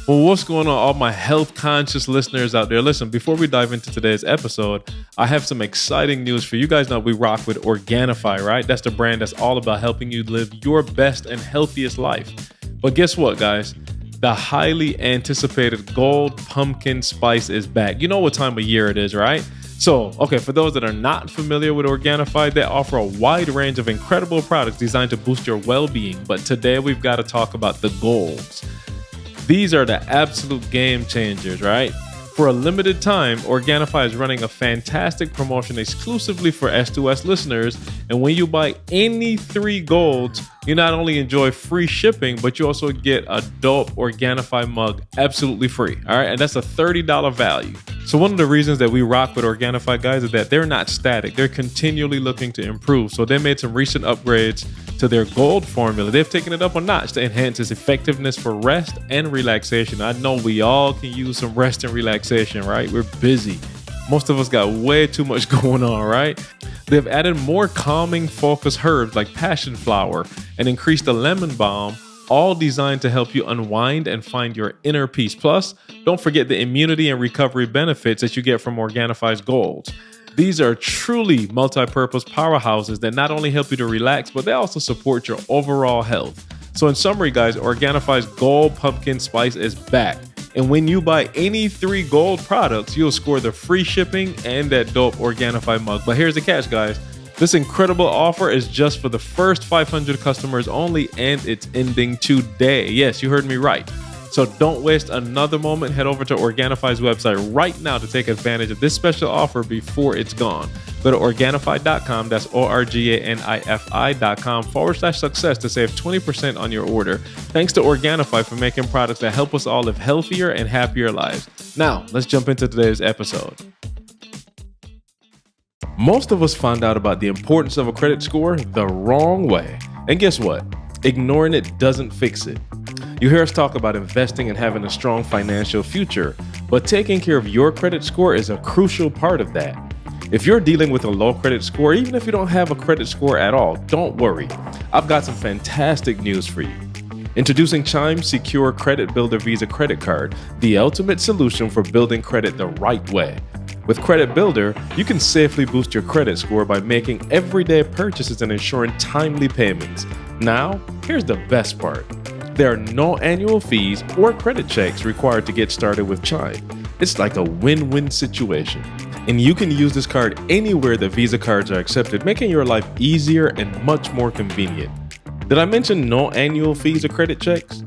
Well, what's going on, all my health conscious listeners out there? Listen, before we dive into today's episode, I have some exciting news for you. Guys know we rock with Organifi, right? That's the brand that's all about helping you live your best and healthiest life. But guess what, guys? The highly anticipated gold pumpkin spice is back. You know what time of year it is, right? So, okay, for those that are not familiar with Organifi, they offer a wide range of incredible products designed to boost your well-being. But today we've got to talk about the golds. These are the absolute game changers, right? For a limited time, Organifi is running a fantastic promotion exclusively for S2S listeners. And when you buy any 3 golds, you not only enjoy free shipping, but you also get a dope Organifi mug absolutely free. All right. And that's a $30 value. So one of the reasons that we rock with Organifi, guys, is that they're not static. They're continually looking to improve. So they made some recent upgrades to their gold formula. They've taken it up a notch to enhance its effectiveness for rest and relaxation. I know we all can use some rest and relaxation, right? We're busy. Most of us got way too much going on, right? They've added more calming focused herbs like passion flower and increased the lemon balm, all designed to help you unwind and find your inner peace. Plus, don't forget the immunity and recovery benefits that you get from Organifi's golds. These are truly multi-purpose powerhouses that not only help you to relax, but they also support your overall health. So in summary, guys, Organifi's gold pumpkin spice is back. And when you buy any 3 gold products, you'll score the free shipping and that dope Organifi mug. But here's the catch, guys. This incredible offer is just for the first 500 customers only, and it's ending today. Yes, you heard me right. So don't waste another moment. Head over to Organifi's website right now to take advantage of this special offer before it's gone. Go to Organifi.com, that's Organifi.com/success to save 20% on your order. Thanks to Organifi for making products that help us all live healthier and happier lives. Now, let's jump into today's episode. Most of us found out about the importance of a credit score the wrong way. And guess what? Ignoring it doesn't fix it. You hear us talk about investing and having a strong financial future, but taking care of your credit score is a crucial part of that. If you're dealing with a low credit score, even if you don't have a credit score at all, don't worry. I've got some fantastic news for you. Introducing Chime's Secure Credit Builder Visa Credit Card, the ultimate solution for building credit the right way. With Credit Builder, you can safely boost your credit score by making everyday purchases and ensuring timely payments. Now, here's the best part. There are no annual fees or credit checks required to get started with Chime. It's like a win-win situation. And you can use this card anywhere that Visa cards are accepted, making your life easier and much more convenient. Did I mention no annual fees or credit checks?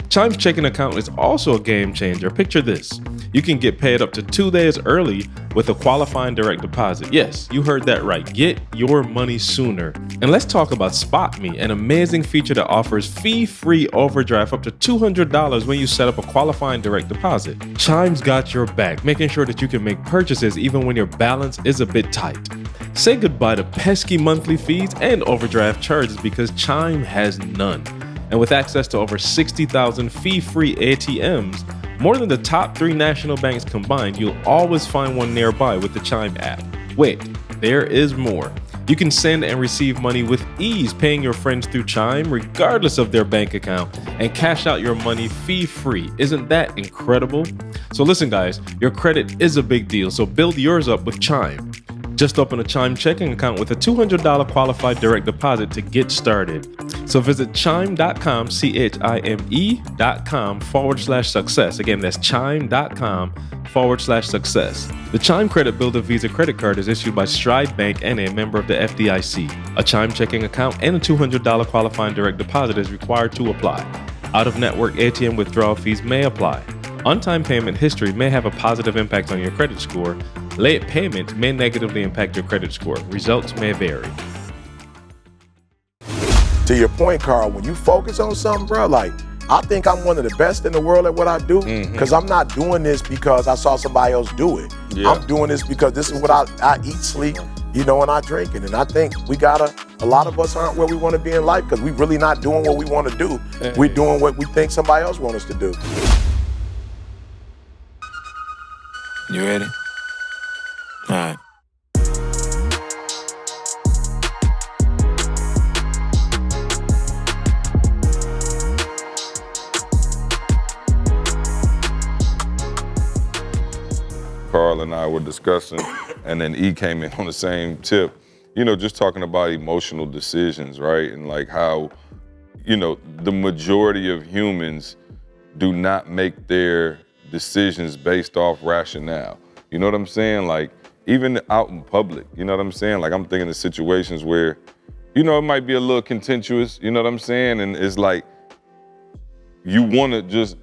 Chime's checking account is also a game changer. Picture this. You can get paid up to 2 days early with a qualifying direct deposit. Yes, you heard that right. Get your money sooner. And let's talk about SpotMe, an amazing feature that offers fee-free overdraft up to $200 when you set up a qualifying direct deposit. Chime's got your back, making sure that you can make purchases even when your balance is a bit tight. Say goodbye to pesky monthly fees and overdraft charges because Chime has none. And with access to over 60,000 fee-free ATMs, more than the top 3 national banks combined, you'll always find one nearby with the Chime app. Wait, there is more. You can send and receive money with ease, paying your friends through Chime regardless of their bank account, and cash out your money fee-free. Isn't that incredible? So listen, guys, your credit is a big deal, so build yours up with Chime. Just open a Chime checking account with a $200 qualified direct deposit to get started. So visit chime.com, chime.com/success. Again, that's chime.com/success. The Chime Credit Builder Visa Credit Card is issued by Stride Bank and a member of the FDIC. A Chime checking account and a $200 qualifying direct deposit is required to apply. Out-of-network ATM withdrawal fees may apply. On-time payment history may have a positive impact on your credit score. Late payment may negatively impact your credit score. Results may vary. To your point, Carl, when you focus on something, bro, like, I think I'm one of the best in the world at what I do because I'm not doing this because I saw somebody else do it. Yeah. I'm doing this because this is what I eat, sleep, and I drink it. And I think a lot of us aren't where we want to be in life because we're really not doing what we want to do. Hey. We're doing what we think somebody else wants us to do. You ready? All right. Carl and I were discussing, and then E came in on the same tip, just talking about emotional decisions, right? And like how, the majority of humans do not make their decisions based off rationale. You know what I'm saying? Like, even out in public, you know what I'm saying? Like, I'm thinking of situations where, it might be a little contentious, you know what I'm saying? And it's like, you want to just,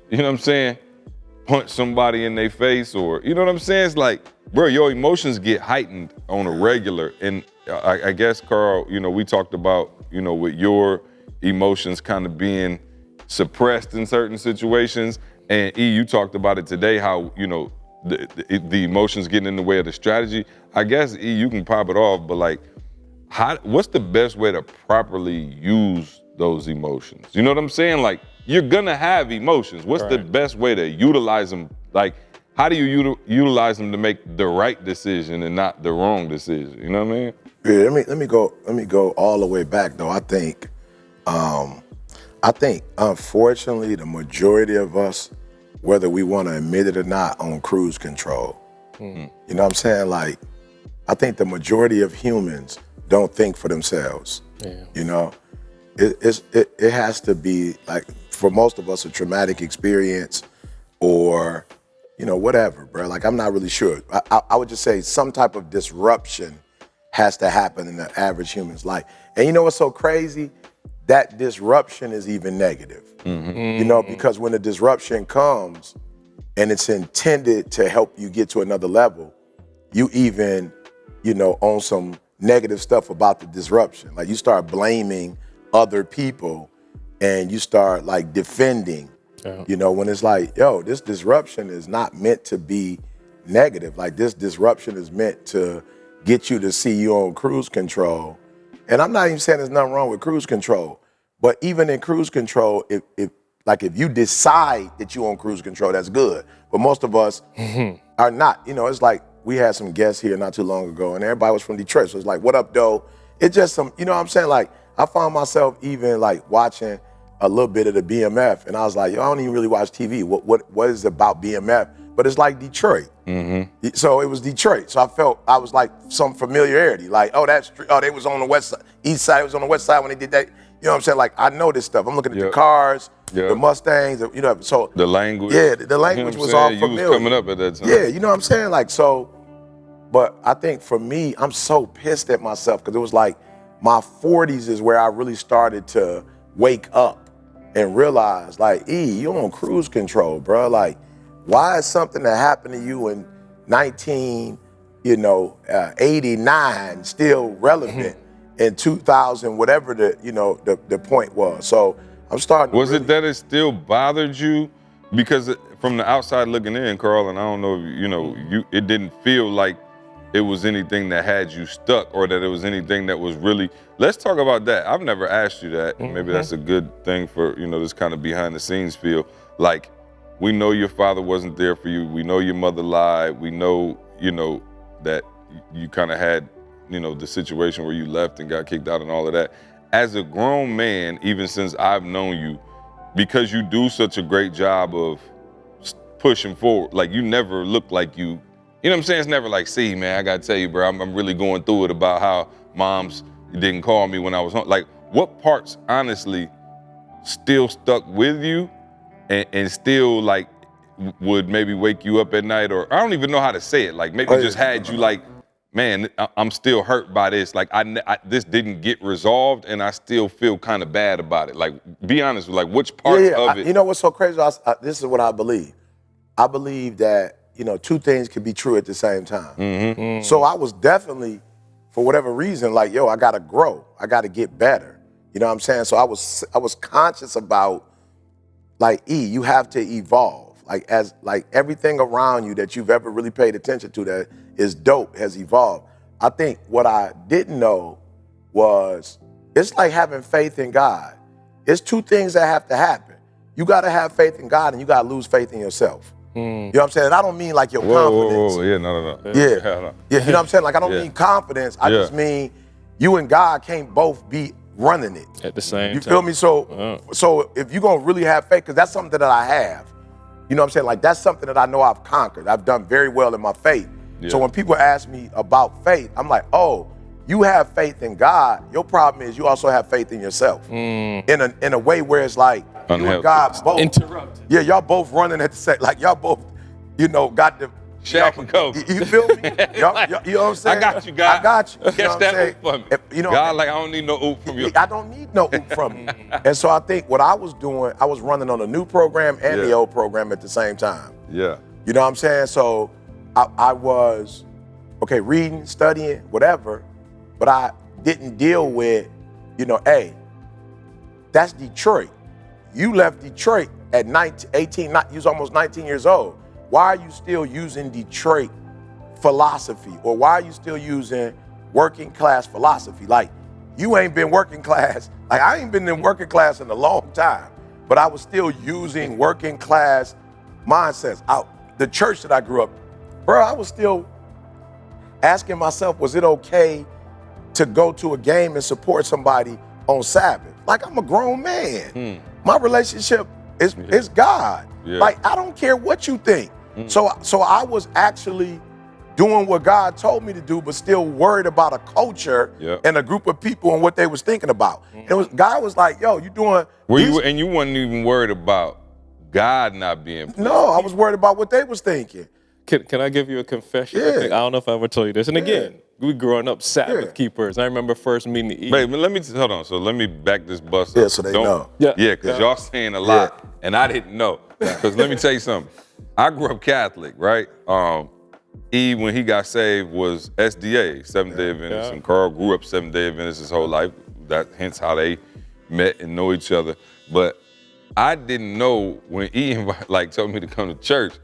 punch somebody in their face, or, you know what I'm saying? It's like, bro, your emotions get heightened on a regular. And I guess, Carl, we talked about, with your emotions kind of being suppressed in certain situations. And E, you talked about it today, how, the emotions getting in the way of the strategy. I guess, E, you can pop it off, but like, what's the best way to properly use those emotions? You know what I'm saying? Like, you're gonna have emotions. What's the best way to utilize them? Like, how do you utilize them to make the right decision and not the wrong decision? You know what I mean? Yeah, let me go all the way back though. I think unfortunately the majority of us, whether we want to admit it or not, on cruise control. You know what I'm saying? Like, I think the majority of humans don't think for themselves. Yeah. It has to be, like, for most of us, a traumatic experience or, whatever, bro. Like, I'm not really sure. I would just say some type of disruption has to happen in the average human's life. And you know what's so crazy? That disruption is even negative. Because when the disruption comes and it's intended to help you get to another level, you even, on some negative stuff about the disruption. Like, you start blaming other people and you start like defending, when it's like, yo, this disruption is not meant to be negative. Like, this disruption is meant to get you to see you on cruise control. And I'm not even saying there's nothing wrong with cruise control, but even in cruise control, if you decide that you on cruise control, that's good. But most of us are not. It's like, we had some guests here not too long ago and everybody was from Detroit. So it's like, what up, though? It's just some, you know what I'm saying? Like, I found myself even like watching a little bit of the BMF, and I was like, yo, I don't even really watch TV. What is it about BMF? But it's like Detroit. So it was Detroit. So I was like some familiarity. Like, they was on the west side, east side. It was on the west side when they did that. You know what I'm saying? Like, I know this stuff. I'm looking at the cars, the Mustangs. So the language. Yeah, the language was all familiar. You was coming up at that time. Yeah, you know what I'm saying? Like, so. But I think for me, I'm so pissed at myself because it was like, my 40s is where I really started to wake up and realize, like, E, you're on cruise control, bro. Like, why is something that happened to you in 1989 still relevant in 2000, whatever the point was? So I'm starting. Was it that it still bothered you? Because from the outside looking in, Carl, and I don't know, it didn't feel like it was anything that had you stuck or that it was anything that was really, let's talk about that. I've never asked you that. Maybe that's a good thing for, this kind of behind the scenes feel. Like, we know your father wasn't there for you. We know your mother lied. We know, that you kind of had, the situation where you left and got kicked out and all of that. As a grown man, even since I've known you, because you do such a great job of pushing forward, like, you never look like you know what I'm saying? It's never like, see, man, I gotta tell you, bro, I'm really going through it about how moms didn't call me when I was home. Like, what parts, honestly, still stuck with you and still, like, would maybe wake you up at night? Or I don't even know how to say it. Like, maybe just had you like, man, I'm still hurt by this. Like, this didn't get resolved and I still feel kind of bad about it. Like, be honest, like, which parts of it? You know what's so crazy? This is what I believe. I believe that, two things can be true at the same time. So I was definitely, for whatever reason, like, yo, I gotta grow. I gotta get better. You know what I'm saying? So I was conscious about, like, E, you have to evolve. Like, everything around you that you've ever really paid attention to that is dope has evolved. I think what I didn't know was, it's like having faith in God. It's two things that have to happen. You gotta have faith in God and you gotta lose faith in yourself. You know what I'm saying? And I don't mean like your confidence. Yeah, no. Yeah, you know what I'm saying? Like, I don't mean confidence. I just mean you and God can't both be running it at the same time. You feel me? So if you're gonna really have faith, because that's something that I have. You know what I'm saying? Like, that's something that I know I've conquered. I've done very well in my faith. Yeah. So when people ask me about faith, I'm like, oh, you have faith in God. Your problem is you also have faith in yourself. In a way where it's like, you and God both. Interrupt. Yeah, y'all both running at the same, like y'all both, got the, Shaq and Kobe. You feel me? You know what I'm saying? I got you, God. I got you. Catch that oop for me. God, like, I don't need no oop from you. I don't need no oop from you. And so I think what I was doing, I was running on a new program and the old program at the same time. Yeah. You know what I'm saying? So I was, reading, studying, whatever, but I didn't deal with, hey, that's Detroit. You left Detroit at 18, you was almost 19 years old. Why are you still using Detroit philosophy? Or why are you still using working class philosophy? Like, you ain't been working class. Like, I ain't been in working class in a long time, but I was still using working class mindsets. The church that I grew up, bro, I was still asking myself, was it okay to go to a game and support somebody on Sabbath? Like, I'm a grown man. My relationship is God. Yeah. Like, I don't care what you think. So I was actually doing what God told me to do, but still worried about a culture and a group of people and what they was thinking about. God was like, yo, you doing... And you weren't even worried about God not being pleased. No, I was worried about what they was thinking. Can I give you a confession? Yeah. I don't know if I ever told you this. And again, we growing up Sabbath keepers. I remember first meeting the Wait, but hold on. So let me back this bus up. Yeah, so they know. Yeah, because y'all saying a lot, and I didn't know. Because let me tell you something. I grew up Catholic, right? E, when he got saved, was SDA, Seventh-day Adventist, and Carl grew up Seventh-day Adventist his whole life. Hence how they met and know each other. But I didn't know when E told me to come to church.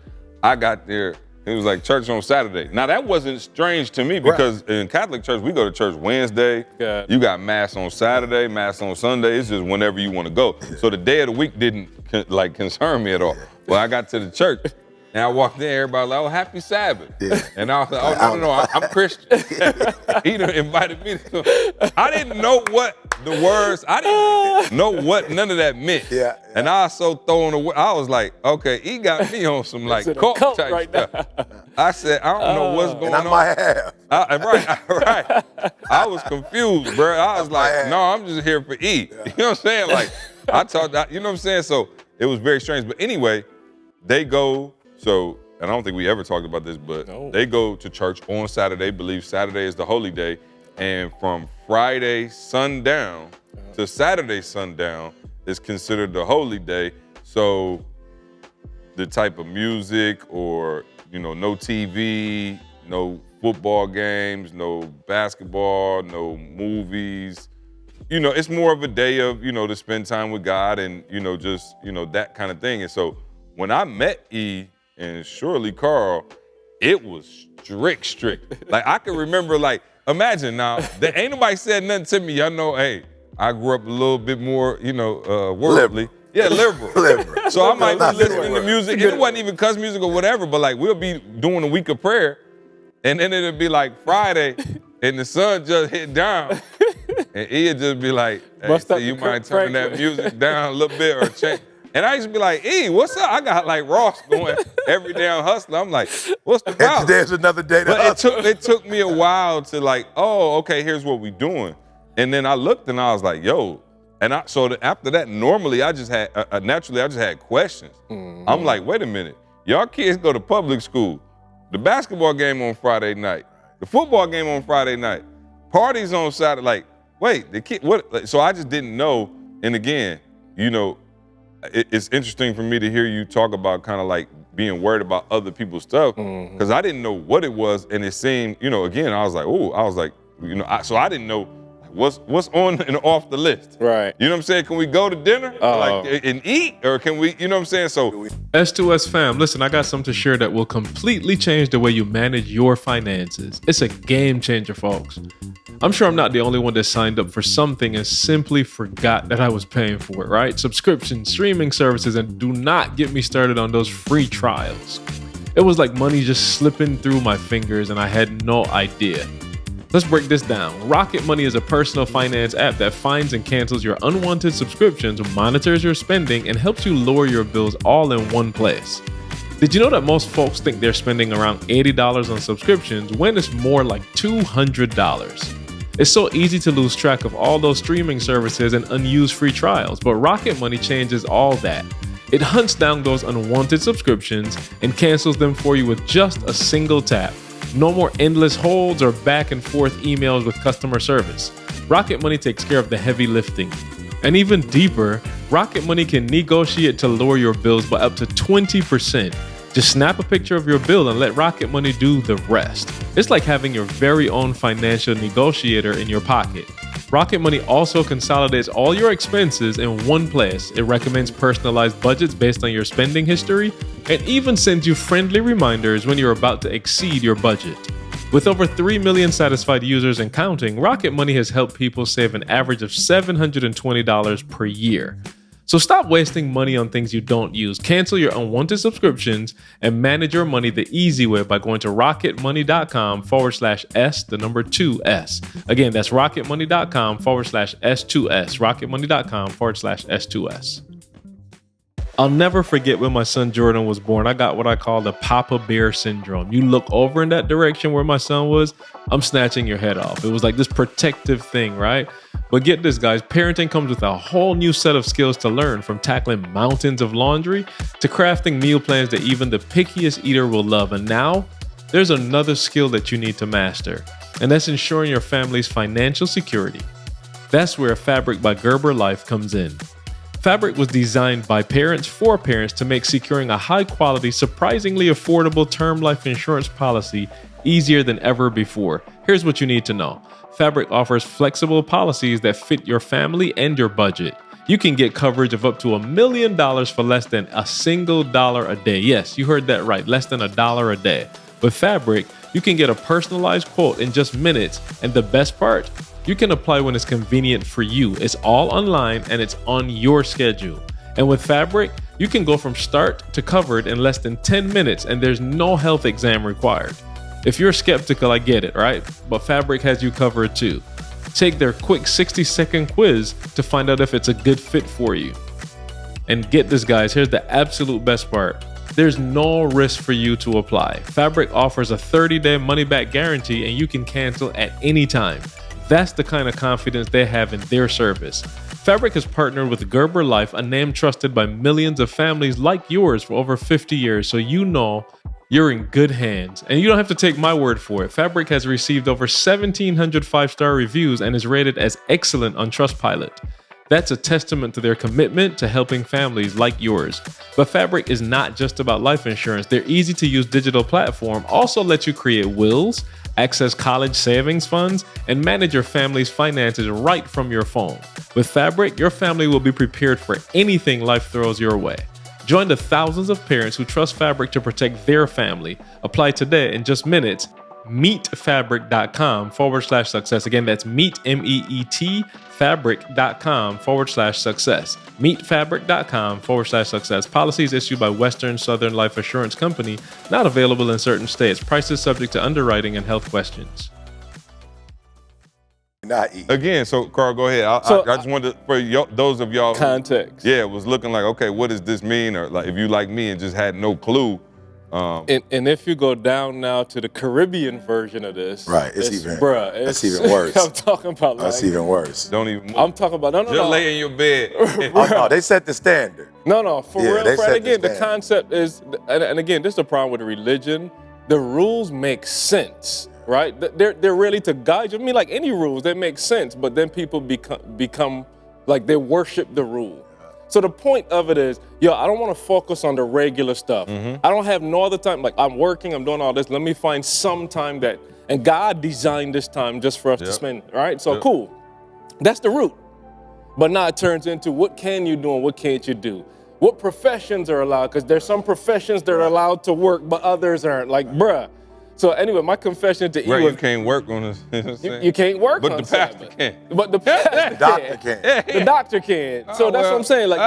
I got there. It was like church on Saturday. Now, that wasn't strange to me because in Catholic church, we go to church Wednesday. You got mass on Saturday, mass on Sunday. It's just whenever you want to go. So the day of the week didn't concern me at all. Well, I got to the church and I walked in, everybody was like, oh, happy Sabbath. And I was like, oh, no, I'm Christian. He done invited me to. I didn't know what the words, I didn't know what none of that meant. And I was so thrown away. I was like, okay, he got me on some cult type right stuff. I said, I don't know what's going on. And I might have. Right. I was confused, bro. I was like, no, I'm just here for E. You know what I'm saying? Like, I talked, you know what I'm saying? So it was very strange. But anyway, they go, and I don't think we ever talked about this, but they go to church on Saturday, believe Saturday is the holy day. And from Friday sundown to Saturday sundown is considered the holy day. So the type of music or, no TV, no football games, no basketball, no movies. It's more of a day of, to spend time with God and, just, that kind of thing. And so when I met E and surely Carl, it was strict. Like, I can remember, imagine now, there ain't nobody said nothing to me. Y'all know, hey, I grew up a little bit more, worldly. Yeah, liberal. So I might be listening to music. It wasn't even cuss music or whatever, but we'll be doing a week of prayer, and then it'll be like Friday, and the sun just hit down, and he'd just be like, hey, so you might turn that music down a little bit or change. And I used to be like, E, what's up? I got Ross going every day on Hustler. I'm like, what's the problem? And today's another day to hustle. It took me a while to oh, okay, here's what we doing. And then I looked and I was like, yo. And after that, normally I just had, naturally I just had questions. I'm like, wait a minute. Y'all kids go to public school. The basketball game on Friday night. The football game on Friday night. Parties on Saturday. Wait, the kid, what? So I just didn't know. And again, it's interesting for me to hear you talk about kind of being worried about other people's stuff because I didn't know what it was, and it seemed, again, I was like, so I didn't know what's on and off the list. Right. You know what I'm saying? Can we go to dinner and eat, or can we? You know what I'm saying? So S2S fam, listen, I got something to share that will completely change the way you manage your finances. It's a game changer, folks. I'm sure I'm not the only one that signed up for something and simply forgot that I was paying for it, right? Subscriptions, streaming services, and do not get me started on those free trials. It was like money just slipping through my fingers and I had no idea. Let's break this down. Rocket Money is a personal finance app that finds and cancels your unwanted subscriptions, monitors your spending, and helps you lower your bills all in one place. Did you know that most folks think they're spending around $80 on subscriptions when it's more like $200? It's so easy to lose track of all those streaming services and unused free trials, but Rocket Money changes all that. It hunts down those unwanted subscriptions and cancels them for you with just a single tap. No more endless holds or back and forth emails with customer service. Rocket Money takes care of the heavy lifting. And even deeper, Rocket Money can negotiate to lower your bills by up to 20%. Just snap a picture of your bill and let Rocket Money do the rest. It's like having your very own financial negotiator in your pocket. Rocket Money also consolidates all your expenses in one place. It recommends personalized budgets based on your spending history and even sends you friendly reminders when you're about to exceed your budget. With over 3 million satisfied users and counting, Rocket Money has helped people save an average of $720 per year. So stop wasting money on things you don't use. Cancel your unwanted subscriptions and manage your money the easy way by going to rocketmoney.com/S, the number 2S. Again, that's rocketmoney.com/S2S, rocketmoney.com/S2S. I'll never forget when my son Jordan was born. I got what I call the Papa Bear syndrome. You look over in that direction where my son was, I'm snatching your head off. It was like this protective thing, right? But get this, guys, parenting comes with a whole new set of skills to learn, from tackling mountains of laundry to crafting meal plans that even the pickiest eater will love. And now there's another skill that you need to master, and that's ensuring your family's financial security. That's where Fabric by Gerber Life comes in. Fabric was designed by parents for parents to make securing a high-quality, surprisingly affordable term life insurance policy easier than ever before. Here's what you need to know. Fabric offers flexible policies that fit your family and your budget. You can get coverage of up to $1 million for less than a single dollar a day. Yes, you heard that right, less than $1 a day. With Fabric, you can get a personalized quote in just minutes, and the best part? You can apply when it's convenient for you. It's all online and it's on your schedule. And with Fabric, you can go from start to covered in less than 10 minutes, and there's no health exam required. If you're skeptical, I get it, right? But Fabric has you covered too. Take their quick 60-second quiz to find out if it's a good fit for you. And get this, guys, here's the absolute best part. There's no risk for you to apply. Fabric offers a 30-day money-back guarantee, and you can cancel at any time. That's the kind of confidence they have in their service. Fabric has partnered with Gerber Life, a name trusted by millions of families like yours for over 50 years, so you know you're in good hands. And you don't have to take my word for it. Fabric has received over 1,700 5-star reviews and is rated as excellent on Trustpilot. That's a testament to their commitment to helping families like yours. But Fabric is not just about life insurance. Their easy-to-use digital platform also lets you create wills, access college savings funds, and manage your family's finances right from your phone. With Fabric, your family will be prepared for anything life throws your way. Join the thousands of parents who trust Fabric to protect their family. Apply today in just minutes. Meetfabric.com/success. Again, that's meet, fabric.com/success. Meetfabric.com/success. Policies issued by Western Southern Life Assurance Company, not available in certain states. Prices subject to underwriting and health questions. Not eat. Again, so Carl, go ahead. I just wanted to, for those of y'all context. Who, was looking like, okay, what does this mean? Or like, if you like me and just had no clue. And if you go down now to the Caribbean version of this, right? It's even worse. I'm talking about that's even worse. Don't even. I'm talking about no. Just lay in your bed. Oh, no, they set the standard. No, for real. And again, the standard. concept is, and again, this is the problem with religion. The rules make sense, right? They're really to guide you. I mean, like any rules, they make sense, but then people become like they worship the rule. So the point of it is, I don't want to focus on the regular stuff. I don't have no other time. Like, I'm working, I'm doing all this. Let me find some time and God designed this time just for us to spend, right? So cool. That's the root. But now it turns into what can you do and what can't you do? What professions are allowed? Because there's some professions that are allowed to work, but others aren't. Like, bruh. So anyway, my confession to you can't work on this. You can't work but on the pastor Sabbath. can. But the pastor The doctor can. The doctor can. So that's what I'm saying. Like,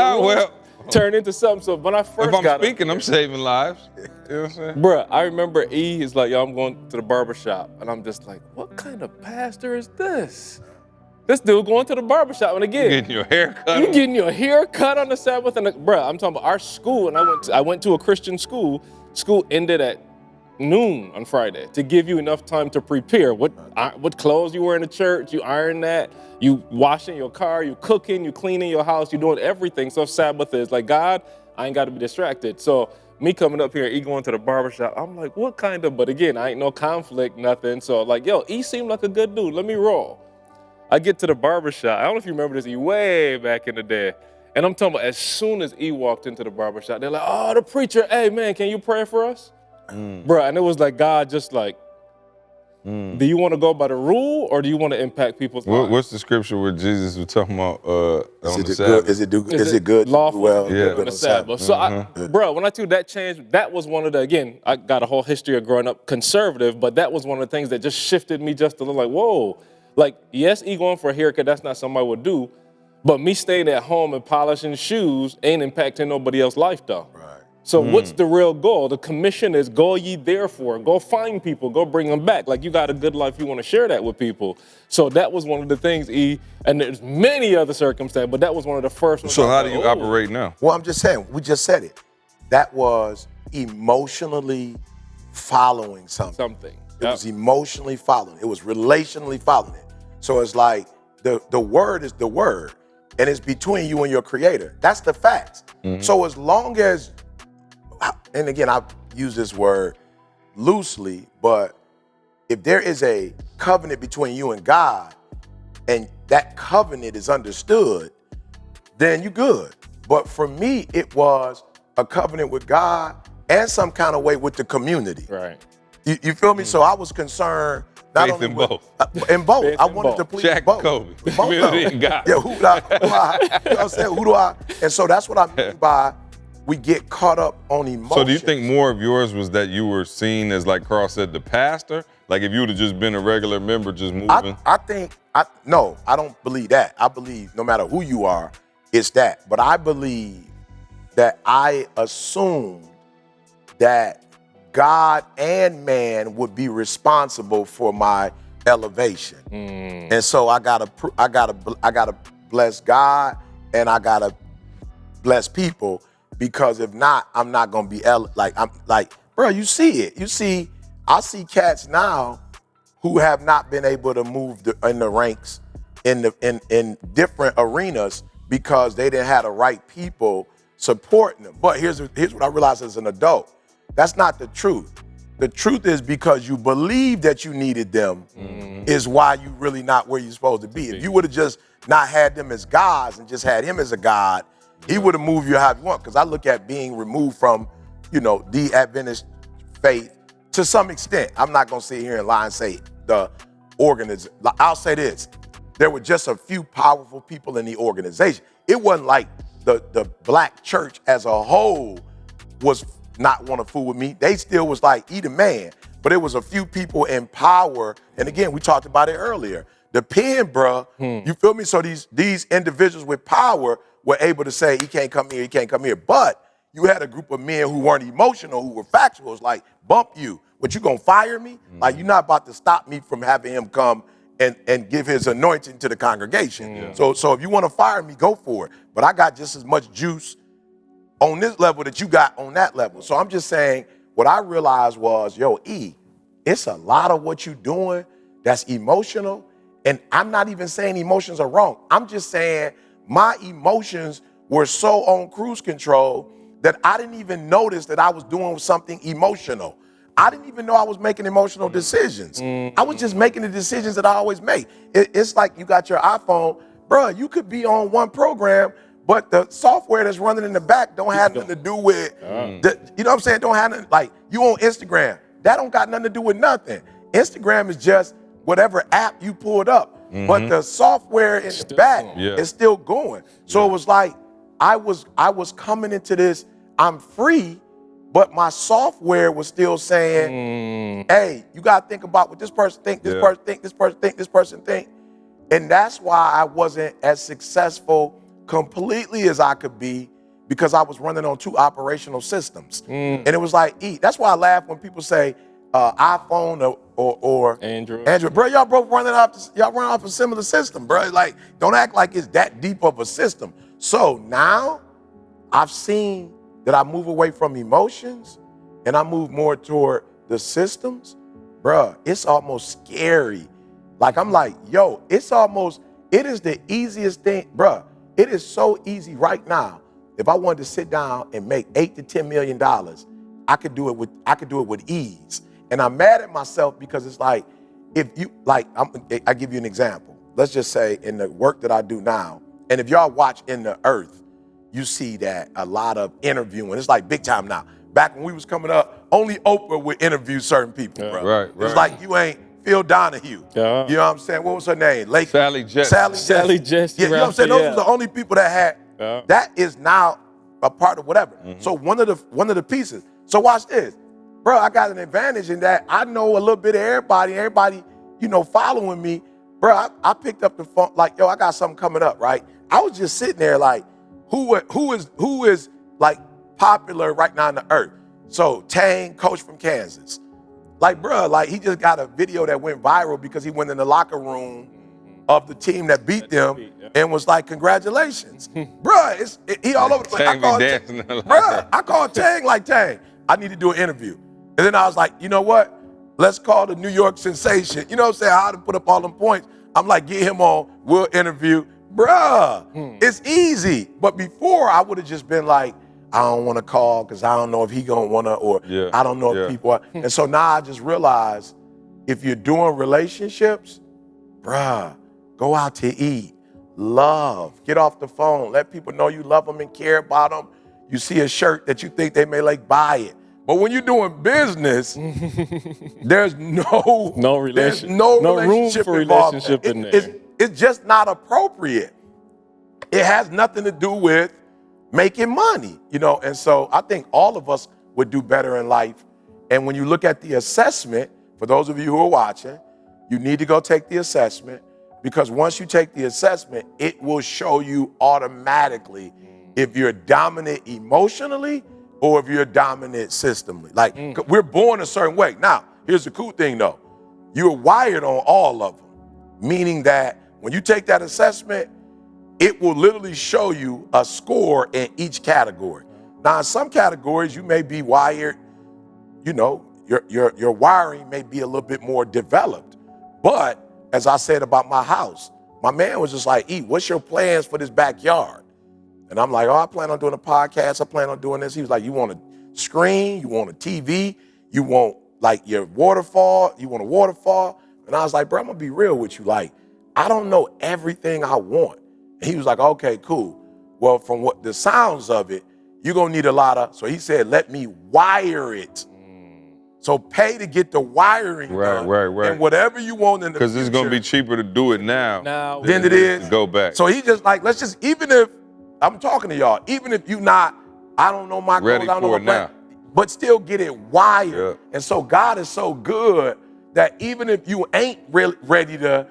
turn into something. So when I first If I'm got speaking, I'm saving lives. You know what I'm saying? Bruh, I remember E is like, yo, I'm going to the barbershop. And I'm just like, what kind of pastor is this? This dude going to the barbershop. And again, Getting your hair cut. you getting your hair cut on the Sabbath. And bruh, I'm talking about our school. And I went to a Christian school. School ended at noon on Friday to give you enough time to prepare. What clothes you wear in the church, you iron that, you washing your car, you cooking, you cleaning your house, you doing everything. So Sabbath is like, God, I ain't got to be distracted. So me coming up here, E going to the barbershop, I'm like, what kind of, but again, I ain't no conflict, nothing. So like, yo, E seemed like a good dude, let me roll. I get to the barbershop, I don't know if you remember this, E, way back in the day. And I'm talking about as soon as E walked into the barbershop, they're like, oh, the preacher, hey man, can you pray for us? Bruh, and it was like God just like, do you want to go by the rule or do you want to impact people's lives? What's the scripture where Jesus was talking about on the Is Sabbath? it good? Lawful Well, to do on the Sabbath. So, bro, when I took that change, that was one of the, again, I got a whole history of growing up conservative, but that was one of the things that just shifted me just a little like, whoa. Like, yes, E going for a haircut, that's not something I would do, but me staying at home and polishing shoes ain't impacting nobody else's life though. Right. So what's the real goal? The commission is go ye therefore, go find people, go bring them back. Like you got a good life, you want to share that with people. So that was one of the things, E, and there's many other circumstances, but that was one of the first ones. So how do you operate now? Well, I'm just saying, we just said it. That was emotionally following something. It was emotionally following. It was relationally following it. So it's like the word is the word, and it's between you and your creator. That's the facts. So as long as, and again, I use this word loosely, but if there is a covenant between you and God, and that covenant is understood, then you're good. But for me, it was a covenant with God and some kind of way with the community. Right. You feel me? So I was concerned not Faith only in with, both. in both. Faith I in wanted both. to please Shaq both. Kobe. Both Community of them. and God. Yeah, who do I, you know what I'm saying? Who do I? And so that's what I mean by we get caught up on emotions. So do you think more of yours was that you were seen as, like Carl said, the pastor? Like if you would have just been a regular member just moving? No, I don't believe that. I believe no matter who you are, it's that. But I believe that I assumed that God and man would be responsible for my elevation. And so I gotta bless God and I gotta bless people, because if not, I'm not gonna be bro, you see it. I see cats now who have not been able to move in the ranks in different arenas because they didn't have the right people supporting them. But here's what I realized as an adult. That's not the truth. The truth is because you believe that you needed them is why you really not where you're supposed to be. If you would have just not had them as gods and just had him as a god, he would have moved you how you want. Because I look at being removed from, the Adventist faith to some extent. I'm not gonna sit here and lie and say the organization. I'll say this: there were just a few powerful people in the organization. It wasn't like the black church as a whole was not want to fool with me. They still was like, eat a man. But it was a few people in power. And again, we talked about it earlier. The pen, bruh, you feel me? So these individuals with power were able to say, he can't come here, he can't come here. But you had a group of men who weren't emotional, who were factual. It's like, bump you. But you gonna fire me? Like, you're not about to stop me from having him come and give his anointing to the congregation. So if you want to fire me, go for it. But I got just as much juice on this level that you got on that level. So I'm just saying, what I realized was, E, it's a lot of what you're doing that's emotional. And I'm not even saying emotions are wrong. I'm just saying my emotions were so on cruise control that I didn't even notice that I was doing something emotional. I didn't even know I was making emotional decisions. I was just making the decisions that I always make. It's like you got your iPhone, bro, you could be on one program, but the software that's running in the back don't have nothing to do with, you know what I'm saying? Don't have nothing, like you on Instagram, that don't got nothing to do with nothing. Instagram is just whatever app you pulled up, but the software in the back is still going. So it was like, I was coming into this, I'm free, but my software was still saying, hey, you gotta think about what this person think, this person think, this person think, this person think. And that's why I wasn't as successful completely as I could be, because I was running on 2 operational systems. And it was like, that's why I laugh when people say iPhone or Android. Bro, y'all both run off a similar system, bro. Like, don't act like it's that deep of a system. So now I've seen that I move away from emotions and I move more toward the systems. Bruh, it's almost scary. Like, I'm like, yo, it is the easiest thing. Bruh, it is so easy right now. If I wanted to sit down and make $8 to $10 million, I could do it with ease. And I'm mad at myself because it's like, I give you an example. Let's just say in the work that I do now, and if y'all watch In the Earth, you see that a lot of interviewing. It's like big time now. Back when we was coming up, only Oprah would interview certain people, bro. Right. It's like you ain't Phil Donahue. Yeah. You know what I'm saying? What was her name? Sally Jesse. Sally Jesse. Yeah, you know what I'm saying? Those were the only people that had. Yeah. That is now a part of whatever. So one of the pieces. So watch this, bro. I got an advantage in that I know a little bit of everybody. Everybody, following me, bro. I picked up the phone like, yo, I got something coming up, right? I was just sitting there like, who is like popular right now in the earth? So Tang, coach from Kansas. Like, bro, like he just got a video that went viral because he went in the locker room of the team that beat them and was like, congratulations. Bro, he all over the place. I called Tang like, Tang, I need to do an interview. And then I was like, you know what? Let's call the New York sensation. You know what I'm saying? How to put up all them points. I'm like, get him on, we'll interview. Bruh, it's easy. But before, I would have just been like, I don't want to call because I don't know if he gonna want to, or I don't know if people are. And so now I just realize if you're doing relationships, bruh, go out to eat, love, get off the phone, let people know you love them and care about them. You see a shirt that you think they may like, buy it. But when you're doing business, there's no relationship room for relationship in there. It's just not appropriate. It has nothing to do with making money, and so I think all of us would do better in life. And when you look at the assessment, for those of you who are watching, you need to go take the assessment, because once you take the assessment, it will show you automatically if you're dominant emotionally or if you're dominant systemically. Like, we're born a certain way. Now, here's the cool thing though. You're wired on all of them, meaning that when you take that assessment, it will literally show you a score in each category. Now, in some categories, you may be wired, your wiring may be a little bit more developed. But as I said about my house, my man was just like, what's your plans for this backyard? And I'm like, I plan on doing a podcast. I plan on doing this. He was like, you want a screen? You want a TV? You want like your waterfall? You want a waterfall? And I was like, bro, I'm gonna be real with you. Like, I don't know everything I want. And he was like, okay, cool. Well, from what the sounds of it, you're gonna need a lot of, so he said, let me wire it. So pay to get the wiring done. Right. And whatever you want in the future. Because it's gonna be cheaper to do it now than it is to go back. So he just like, even if, I'm talking to y'all, even if you not, I don't know my ready goals, I don't know for my it plan, now, but still get it wired. Yeah. And so God is so good that even if you ain't really ready to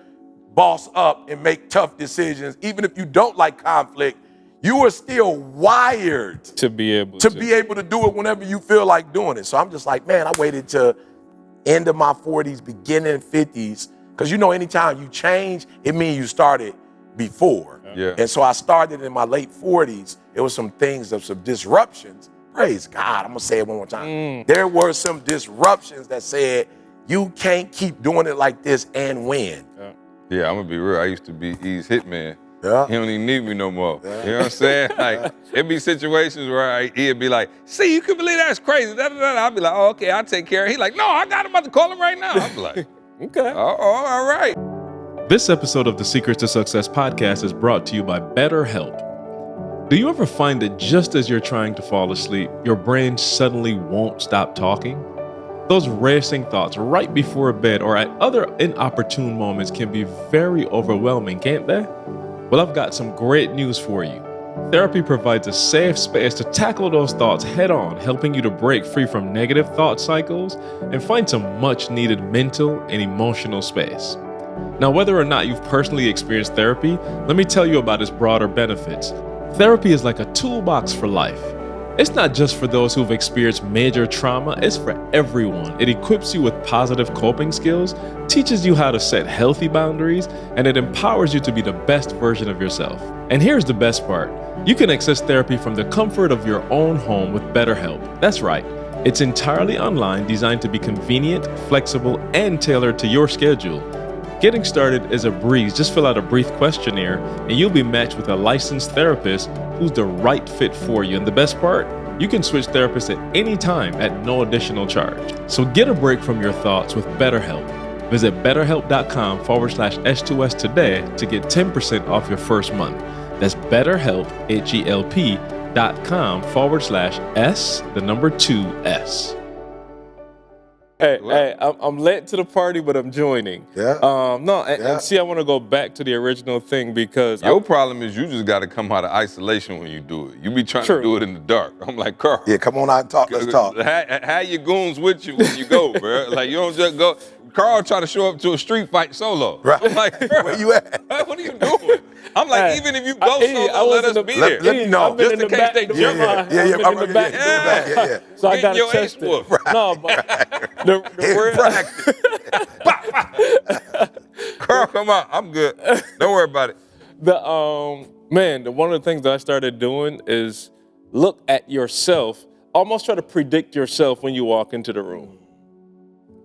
boss up and make tough decisions, even if you don't like conflict, you are still wired to be able to do it whenever you feel like doing it. So I'm just like, man, I waited to end of my 40s, beginning 50s, because anytime you change, it means you started before. Yeah. And so I started in my late 40s. It was some things of some disruptions. Praise God, I'm gonna say it one more time. There were some disruptions that said, you can't keep doing it like this and win. Yeah, I'm gonna be real. I used to be E's hitman. Yeah. He don't even need me no more. Yeah. You know what I'm saying? Like, it'd be situations where he'd be like, see, you can believe that's crazy. I'd be like, oh, okay, I'll take care of it. He's like, no, I got him, about to call him right now. I'd be like, okay. Oh, all right. This episode of the Secrets to Success podcast is brought to you by BetterHelp. Do you ever find that just as you're trying to fall asleep, your brain suddenly won't stop talking? Those racing thoughts right before bed or at other inopportune moments can be very overwhelming, can't they? Well, I've got some great news for you. Therapy provides a safe space to tackle those thoughts head on, helping you to break free from negative thought cycles and find some much needed mental and emotional space. Now, whether or not you've personally experienced therapy, let me tell you about its broader benefits. Therapy is like a toolbox for life. It's not just for those who've experienced major trauma, it's for everyone. It equips you with positive coping skills, teaches you how to set healthy boundaries, and it empowers you to be the best version of yourself. And here's the best part. You can access therapy from the comfort of your own home with BetterHelp. That's right. It's entirely online, designed to be convenient, flexible, and tailored to your schedule. Getting started is a breeze. Just fill out a brief questionnaire and you'll be matched with a licensed therapist who's the right fit for you. And the best part, you can switch therapists at any time at no additional charge. So get a break from your thoughts with BetterHelp. Visit betterhelp.com/S2S today to get 10% off your first month. That's BetterHelp, HELP.com/S2S. Hey, I'm late to the party, but I'm joining. Yeah. And see, I want to go back to the original thing because Your problem is you just got to come out of isolation when you do it. You be trying to do it in the dark. I'm like, Carl. Yeah, come on out and talk. Let's talk. Have your goons with you when you go, bro. Like, you don't just go. Carl try to show up to a street fight solo. Right. I'm like, bro, where you at? What are you doing? I'm like, even if you go solo, let us be there. Let me know. Just in case they jump on. Yeah. I'm in the back. Yeah. So I got to your test ass whooped. it. No, but the Carl, come on. I'm good. Don't worry about it. One of the things that I started doing is look at yourself, almost try to predict yourself when you walk into the room.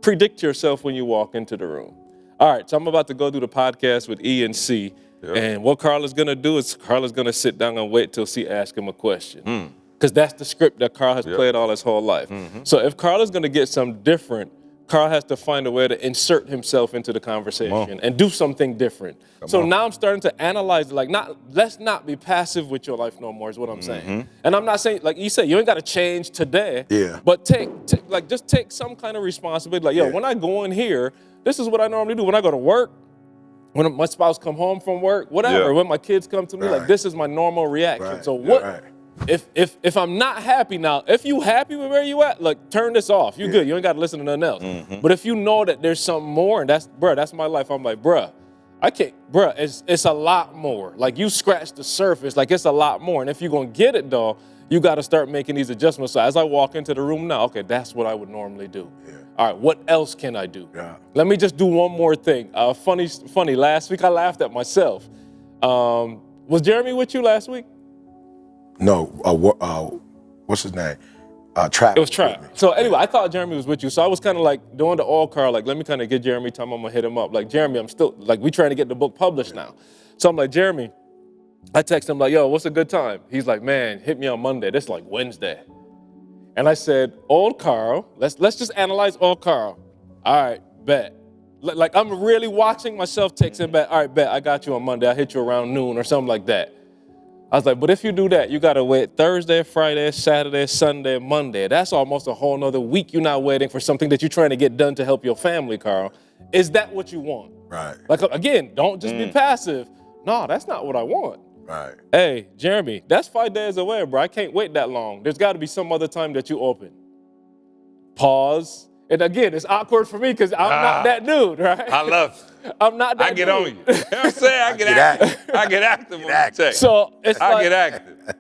Predict yourself when you walk into the room. All right, so I'm about to go do the podcast with E and C. Yep. And what Carla's going to do is Carla's going to sit down and wait till C asks him a question. Because that's the script that Carl has played all his whole life. So if Carla's going to get something different, Carl has to find a way to insert himself into the conversation and do something different. Now I'm starting to analyze, let's not be passive with your life no more is what I'm saying. And I'm not saying, like you said, you ain't got to change today. Yeah. But just take some kind of responsibility. Like, when I go in here, this is what I normally do. When I go to work, when my spouse come home from work, whatever, when my kids come to me, like this is my normal reaction. Right. So what? If I'm not happy now, if you happy with where you at, like turn this off. You good. You ain't got to listen to nothing else. But if you know that there's something more, and that's my life. I'm like, I can't, it's a lot more. Like you scratched the surface, like it's a lot more. And if you're gonna get it, dog, you got to start making these adjustments. So as I walk into the room now, okay, that's what I would normally do. All right, what else can I do? Let me just do one more thing. Funny. Last week I laughed at myself. Was Jeremy with you last week? No, what's his name? Trap. It was Trap. So anyway, I thought Jeremy was with you. So I was kind of like doing the all car, like, let me kind of get Jeremy time. I'm going to hit him up. Like, Jeremy, I'm still, like, we trying to get the book published now. So I'm like, Jeremy, I text him like, yo, what's a good time? He's like, man, hit me on Monday. This is like Wednesday. And I said, old Carl, let's just analyze old Carl. All right, bet. Like, I'm really watching myself text him back. All right, bet, I got you on Monday. I'll hit you around noon or something like that. I was like, but if you do that, you got to wait Thursday, Friday, Saturday, Sunday, Monday. That's almost a whole nother week you're not waiting for something that you're trying to get done to help your family, Carl. Is that what you want? Right. Like, again, don't just be passive. No, that's not what I want. Right. Hey, Jeremy, that's 5 days away, bro. I can't wait that long. There's got to be some other time that you open. Pause. And again, it's awkward for me because I'm not that dude, right? I love it. I'm not that I get dude. on you. You know what I'm saying? I get active. I get active on the text. So it's I like, get active.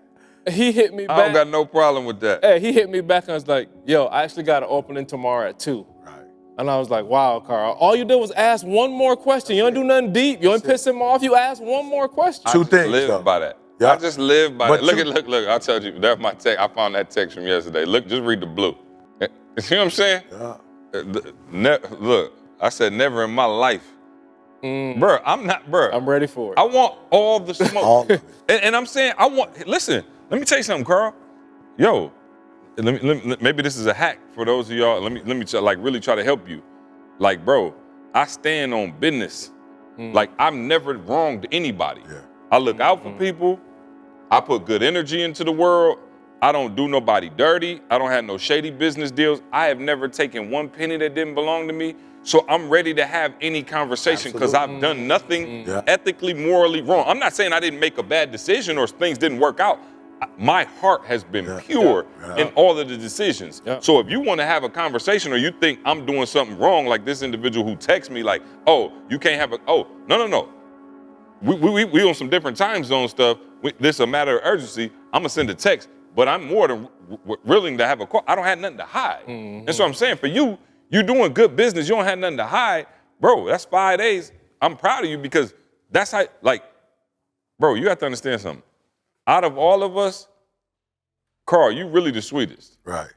he hit me back. I don't got no problem with that. Hey, he hit me back and I was like, yo, I actually got an opening tomorrow at 2. Right. And I was like, wow, Carl, all you did was ask one more question. You don't do nothing deep. You don't piss him off. You ask one more question. Two things. Live by that. Yeah. I just live by But that. Look. I told you, that's my text. I found that text from yesterday. Look, just read the blue. You know what I'm saying? Yeah. Look, I said never in my life. Bruh, I'm ready for it. I want all the smoke. All of it. And I'm saying, listen, let me tell you something, Carl. Yo, maybe this is a hack for those of y'all. Let me really try to help you. Like, bro, I stand on business. Like, I'm never wronged anybody. Yeah. I look out for people. I put good energy into the world. I don't do nobody dirty. I don't have no shady business deals. I have never taken one penny that didn't belong to me. So I'm ready to have any conversation because I've done nothing ethically, morally wrong. I'm not saying I didn't make a bad decision or things didn't work out. My heart has been pure in all of the decisions. Yeah. So if you want to have a conversation or you think I'm doing something wrong, like this individual who texts me like, oh, you can't have no. we on some different time zone stuff. This a matter of urgency. I'm gonna send a text, but I'm more than willing to have a call. I don't have nothing to hide. And so I'm saying for you, you're doing good business. You don't have nothing to hide, bro. That's 5 days. I'm proud of you because that's how, like, bro, you have to understand something. Out of all of us, Carl, you really the sweetest. Right.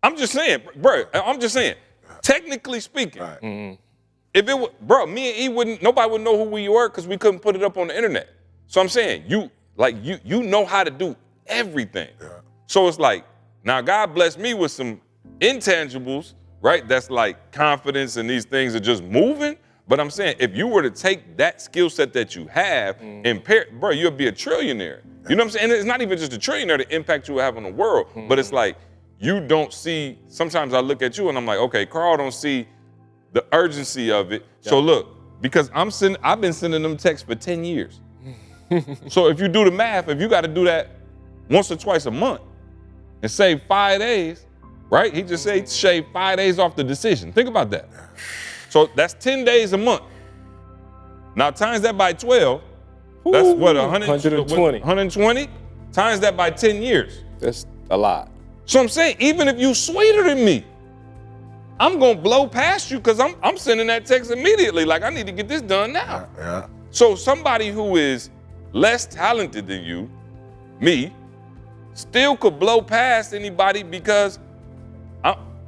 I'm just saying, bro. I'm just saying. Technically speaking, Right. if it was, bro, me and E nobody would know who we were because we couldn't put it up on the internet. So I'm saying, you know how to do everything. Yeah. So it's like, now God bless me with some intangibles, right? That's like confidence and these things are just moving. But I'm saying, if you were to take that skill set that you have and pair, bro, you'll be a trillionaire. You know what I'm saying? And it's not even just a trillionaire, the impact you will have on the world, but it's like, you don't see, sometimes I look at you and I'm like, okay, Carl don't see the urgency of it. So look, because I've been sending them texts for 10 years. So if you do the math, if you got to do that once or twice a month and save 5 days, right? He just said shave 5 days off the decision. Think about that. So that's 10 days a month. Now times that by 12, that's what, 120. 120? Times that by 10 years. That's a lot. So I'm saying, even if you sweeter than me, I'm gonna blow past you because I'm sending that text immediately. Like, I need to get this done now. Yeah. So somebody who is less talented than you, me, still could blow past anybody because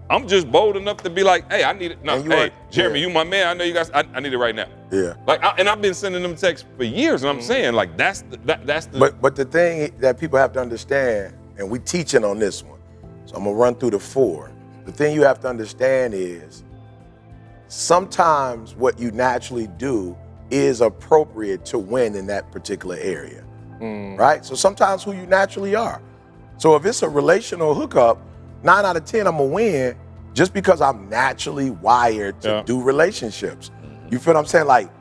I'm just bold enough to be like, hey, I need it. No, hey, Jeremy, you my man. I know you guys. I need it right now. Yeah. Like, and I've been sending them texts for years, and I'm saying, like, that's the. But the thing that people have to understand, and we teaching on this one, so I'm gonna run through the 4. The thing you have to understand is sometimes what you naturally do is appropriate to win in that particular area, right? So sometimes who you naturally are. So if it's a relational hookup, 9 out of 10 I'm gonna win just because I'm naturally wired to do relationships. You feel what I'm saying? Like,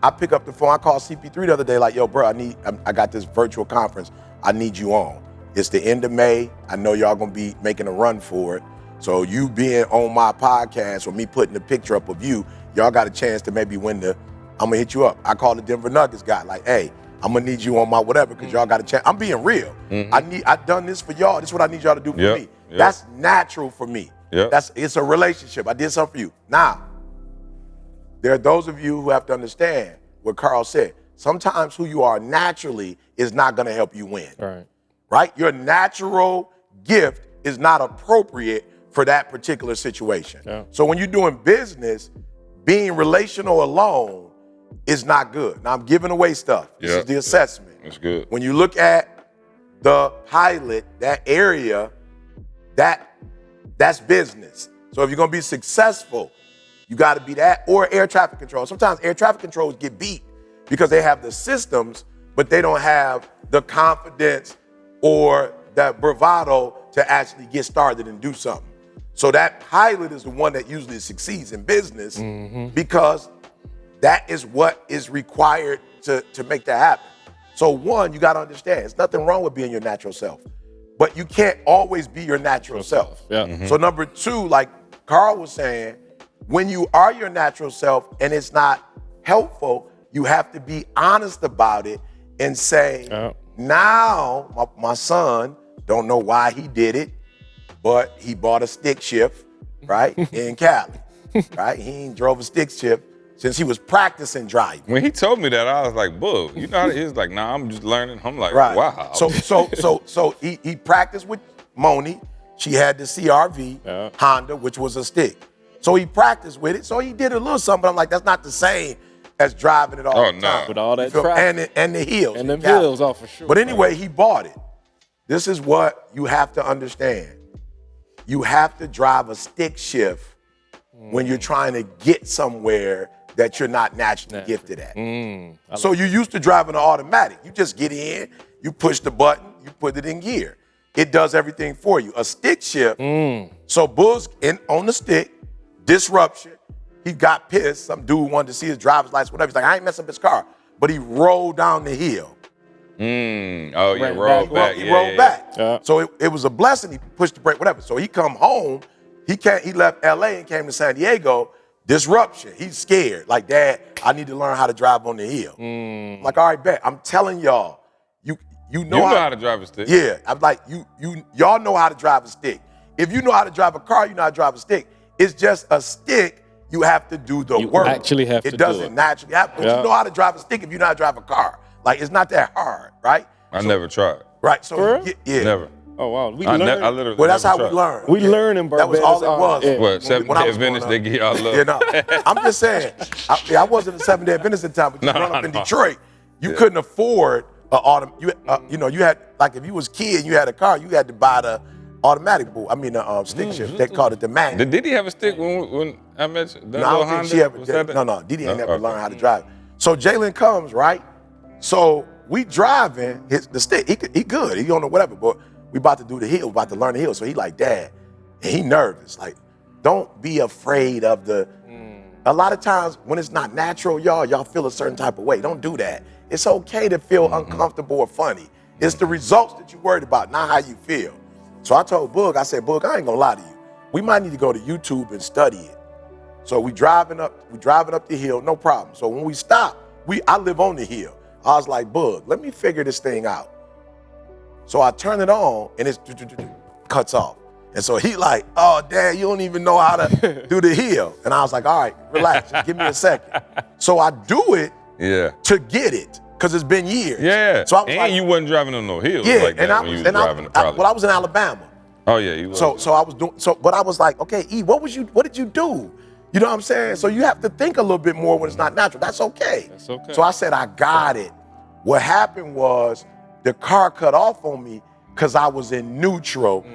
I pick up the phone, I call CP3 the other day, like, yo, bro, I got this virtual conference, I need you on. It's the end of May. I know y'all gonna be making a run for it. So you being on my podcast or me putting the picture up of you, y'all got a chance to maybe win I'm gonna hit you up. I call the Denver Nuggets guy, like, hey, I'm gonna need you on my whatever, because y'all got a chance. I'm being real. I done this for y'all. This is what I need y'all to do for me. That's natural for me. It's a relationship. I did something for you. Now, there are those of you who have to understand what Carl said. Sometimes who you are naturally is not gonna help you win. Right? Your natural gift is not appropriate for that particular situation. So when you're doing business, being relational alone is not good. Now I'm giving away stuff. This is the assessment. That's good. When you look at the pilot, that area, that's business. So if you're gonna be successful, you gotta be that, or air traffic control. Sometimes air traffic controls get beat because they have the systems, but they don't have the confidence or that bravado to actually get started and do something. So that pilot is the one that usually succeeds in business because that is what is required to make that happen. So one, you gotta understand, there's nothing wrong with being your natural self, but you can't always be your natural self. So number 2, like Carl was saying, when you are your natural self and it's not helpful, you have to be honest about it and say, now my son, don't know why he did it, but he bought a stick shift, right, in Cali, right? He drove a stick shift since he was practicing driving. When he told me that, I was like, "Boo!" You know, he was like, "Nah, I'm just learning." I'm like, "Wow." So he practiced with Moni. She had the CRV Honda, which was a stick. So he practiced with it. So he did a little something. But I'm like, that's not the same as driving it all the time. With all that traffic. And the heels. And them heels, for sure. But anyway, he bought it. This is what you have to understand. You have to drive a stick shift when you're trying to get somewhere that you're not naturally gifted at. So you used to driving an automatic. You just get in, you push the button, you put it in gear. It does everything for you. A stick shift, so Bull's on the stick, disruption. He got pissed. Some dude wanted to see his driver's license, whatever. He's like, I ain't messing up his car. But he rolled down the hill. Rolled back. He rolled back. So it was a blessing. He pushed the brake, whatever. So he come home. He left LA and came to San Diego, Disruption. He's scared. Like, Dad, I need to learn how to drive on the hill. I'm like, all right, bet. I'm telling y'all, you know how to drive a stick. Yeah. I'm like, y'all know how to drive a stick. If you know how to drive a car, you know how to drive a stick. It's just a stick. You have to do the work. You actually have to do it. It doesn't naturally happen. But you know how to drive a stick if you know how to drive a car. Like, it's not that hard, right? I never tried. Right. So For real? yeah. Never. Oh wow, we I learned. literally Well, that's never how we tried. learn. We learn in Barbados. That was all it was. Yeah. What, Seventh-day I was growing Adventist, up. they give y'all love. You know, I'm just saying. I wasn't a 7-day Adventist at the time, but you run up in Detroit, you couldn't afford an you know, you had, like, if you was a kid and you had a car, you had to buy the automatic boot. I mean, the stick shift. They called it the manual. Did he have a stick when I met you? No, I don't think she ever. No, Didi ain't never learned how to drive. So Jalen comes, right? So we driving the stick. He good. He don't know whatever, but we about to do the hill. We about to learn the hill. So he like, Dad, and he nervous. Like, don't be afraid of the. A lot of times when it's not natural, y'all feel a certain type of way. Don't do that. It's okay to feel uncomfortable or funny. It's the results that you're worried about, not how you feel. So I told Boog, I said, Boog, I ain't gonna lie to you. We might need to go to YouTube and study it. So we driving up the hill, no problem. So when we stop, I live on the hill. I was like, Boog, let me figure this thing out. So I turn it on and it cuts off. And so he like, oh, Dad, you don't even know how to do the hill. And I was like, all right, relax, just give me a second. So I do it to get it, because it's been years. Yeah. So I was and you wasn't driving on no hills like and that when you was driving the Prolly. Well, I was in Alabama. Oh yeah, you was. So I was doing but I was like, okay, E, what did you do? You know what I'm saying? So you have to think a little bit more when it's not natural. That's okay. That's okay. So I said, I got it. What happened was the car cut off on me because I was in neutral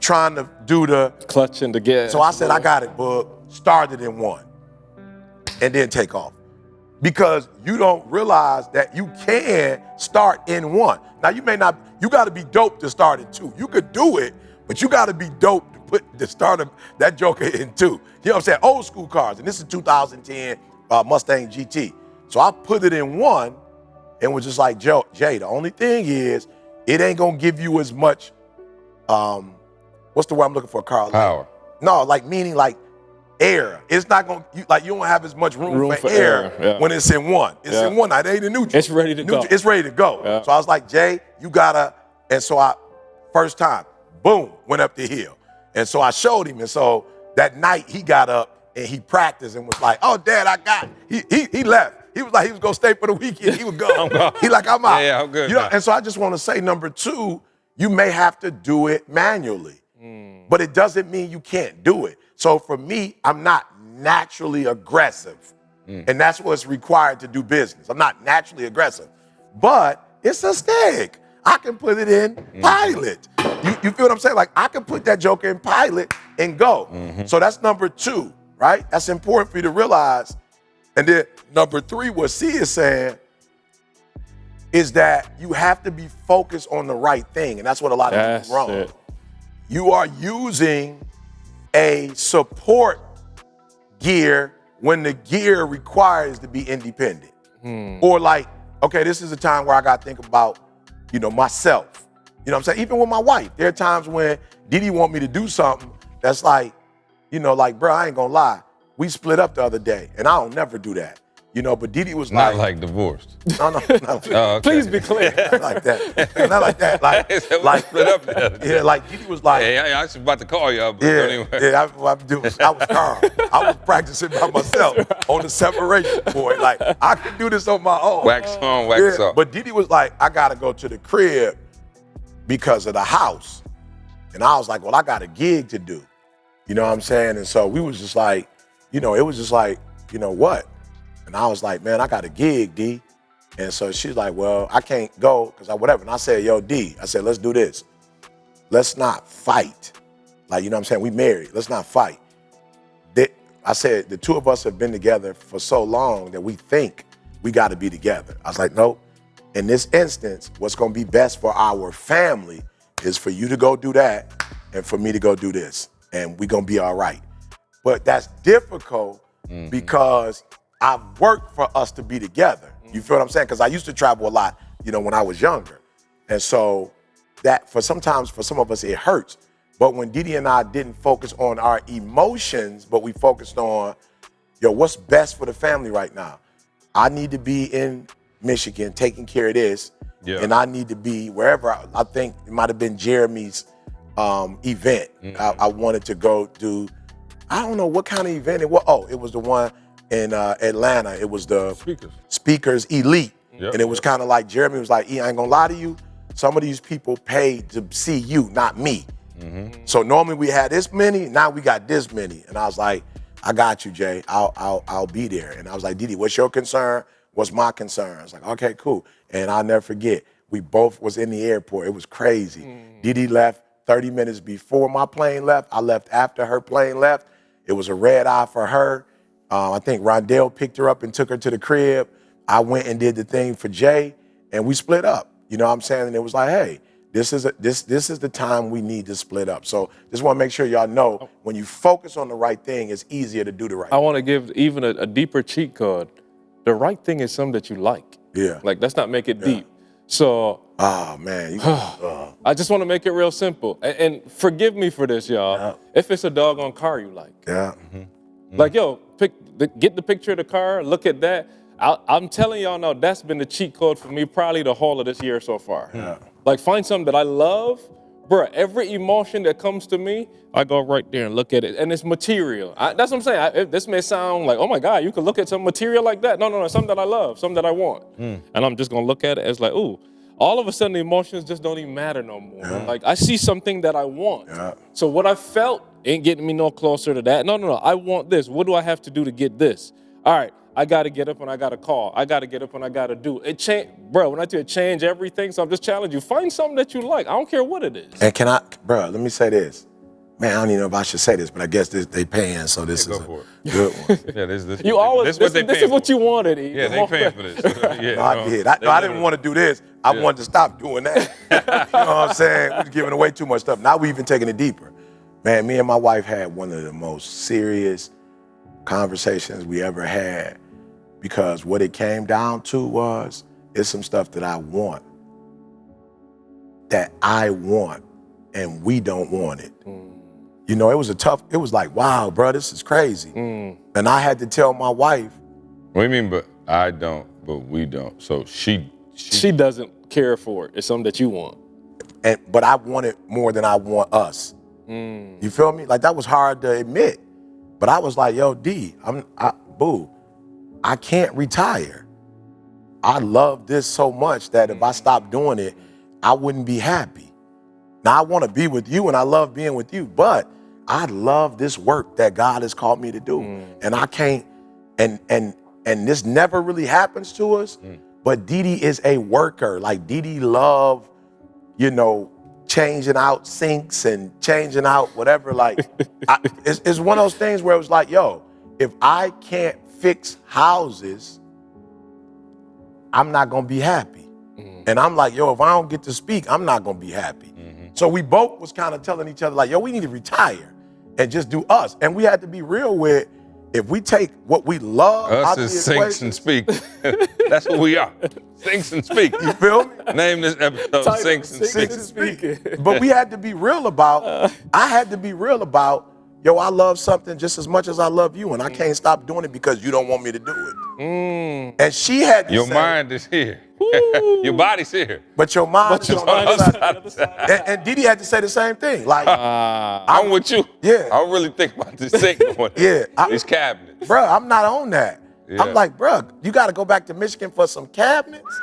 trying to do the clutch and the gas. So I said, I got it, bud. Started in one and then take off. Because you don't realize that you can start in one. Now you got to be dope to start in two. You could do it, but you got to be dope to start that joker in two. You know what I'm saying? Old school cars, and this is 2010 Mustang GT. So I put it in one and was just like, Jay, the only thing is, it ain't gonna give you as much, what's the word I'm looking for, Carl? Power. No, like meaning like air. It's not gonna, you don't have as much room for air when it's in one. It's in one, it ain't in neutral. It's ready to go. It's ready to go. Yeah. So I was like, Jay, you gotta, and so first time, boom, went up the hill. And so I showed him, and so that night he got up and he practiced and was like, oh, Dad, I got it. He left. He was like, he was gonna stay for the weekend. He would go. He like, I'm out. Yeah, I'm good. You know, and so I just wanna say, number two, you may have to do it manually, but it doesn't mean you can't do it. So for me, I'm not naturally aggressive, and that's what's required to do business. I'm not naturally aggressive, but it's a stick. I can put it in pilot. You feel what I'm saying? Like, I can put that joker in pilot and go. So that's number two, right? That's important for you to realize. And then number three, what C is saying is that you have to be focused on the right thing. And that's what a lot of people do wrong. You are using a support gear when the gear requires to be independent. Or like, okay, this is a time where I got to think about, myself. You know what I'm saying? Even with my wife, there are times when Didi want me to do something that's like, bro, I ain't gonna lie. We split up the other day, and I don't never do that. But Didi was not like divorced. No, not like that. Okay. Please be clear. Not like that. Not like that. Like split up the other day. Yeah, like Didi was like, hey, I was about to call y'all, but anyway. Yeah, I was calm. I was practicing by myself on the separation, boy. Like, I could do this on my own. Wax on, wax off. But Didi was like, I gotta go to the crib because of the house. And I was like, well, I got a gig to do. You know what I'm saying? And so we was just like, it was just like, what? And I was like, man, I got a gig, D. And so she's like, well, I can't go because whatever. And I said, yo, D, I said, let's do this. Let's not fight. Like, you know what I'm saying? We married. Let's not fight. I said, the two of us have been together for so long that we think we got to be together. I was like, nope. In this instance, what's going to be best for our family is for you to go do that and for me to go do this. And we're going to be all right. But that's difficult because I've worked for us to be together. You feel what I'm saying? Because I used to travel a lot, when I was younger. And so that sometimes for some of us, it hurts. But when Didi and I didn't focus on our emotions, but we focused on, yo, what's best for the family right now? I need to be in Michigan taking care of this, and I need to be wherever. I think it might have been Jeremy's event. I wanted to go do, I don't know what kind of event it was. Oh, it was the one in Atlanta. It was the Speakers Elite. And it was kind of like, Jeremy was like, I ain't gonna lie to you, some of these people paid to see you, not me. So normally we had this many, now we got this many. And I was like, I got you, Jay, I'll be there. And I was like, Didi, what's your concern? What's my concern? I was like, okay, cool. And I'll never forget, we both was in the airport. It was crazy. Didi left 30 minutes before my plane left. I left after her plane left. It was a red eye for her. I think Rondell picked her up and took her to the crib. I went and did the thing for Jay, and we split up. You know what I'm saying? And it was like, hey, this is the time we need to split up. So just want to make sure y'all know, when you focus on the right thing, it's easier to do the right thing. I want to give even a deeper cheat code. The right thing is something that you like. Yeah. Like, let's not make it deep. So. Oh, man. I just want to make it real simple. And forgive me for this, y'all. If it's a doggone car you like. Yeah. Like, yo, get the picture of the car, look at that. I'm telling y'all now, that's been the cheat code for me probably the whole of this year so far. Like, find something that I love. Bruh, every emotion that comes to me, I go right there and look at it. And it's material. That's what I'm saying. This may sound like, oh my God, you could look at some material like that. No, something that I love, something that I want. And I'm just going to look at it as like, ooh, all of a sudden the emotions just don't even matter no more. Like, I see something that I want. So what I felt ain't getting me no closer to that. No, I want this. What do I have to do to get this? All right. I got to get up and I got to call. I got to get up and I got to do. It change, bro, when I tell you change everything, so I'm just challenging you. Find something that you like. I don't care what it is. And let me say this. Man, I don't even know if I should say this, but I guess they paying, so this is a good one. This is what you wanted. Yeah, they paying for this. I did. I didn't want to do this. I wanted to stop doing that. You know what I'm saying? We're giving away too much stuff. Now we even taking it deeper. Man, me and my wife had one of the most serious conversations we ever had, because what it came down to was, it's some stuff that I want, and we don't want it. You know, it was like, wow, bro, this is crazy. And I had to tell my wife. What do you mean, but I don't, but we don't? So she doesn't care for it. It's something that you want. But I want it more than I want us. You feel me? Like, that was hard to admit. But I was like, yo, D, I can't retire. I love this so much that if I stopped doing it, I wouldn't be happy. Now, I want to be with you and I love being with you, but I love this work that God has called me to do. And I can't, and this never really happens to us, but Didi is a worker. Like, Didi love, changing out sinks and changing out whatever. Like, it's one of those things where it was like, yo, if I can't fix houses, I'm not gonna be happy. And I'm like, yo, if I don't get to speak, I'm not gonna be happy. So we both was kind of telling each other like, yo, we need to retire and just do us. And we had to be real with, if we take what we love us out is the sinks and speak. That's what we are. Sinks and speak. You feel me? Name this episode Sinks and Speak. But we had to be real about, I had to be real about, yo, I love something just as much as I love you, and I can't stop doing it because you don't want me to do it. And she had to Your say, mind is here. Your body's here. But your mind is on the other side. And Didi had to say the same thing. Like, I'm with you. Yeah. I don't really think about this sink one. These cabinets. Bro, I'm not on that. Yeah. I'm like, bro, you got to go back to Michigan for some cabinets,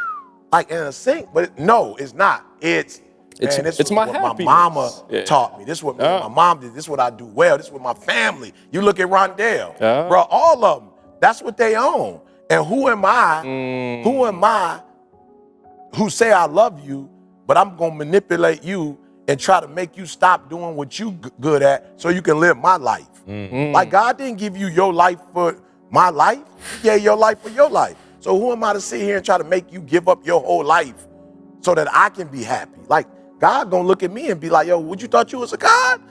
like in a sink. But no, it's not. It's my what happiness. my mama taught me. This is what my mom did. This is what I do well. This is what my family. You look at Rondell, bro, all of them. That's what they own. And who am I? Who say I love you, but I'm gonna manipulate you and try to make you stop doing what you good at so you can live my life. Like, God didn't give you your life for my life. He gave your life for your life. So who am I to sit here and try to make you give up your whole life so that I can be happy? Like, God gonna look at me and be like, yo, would you thought you was a God?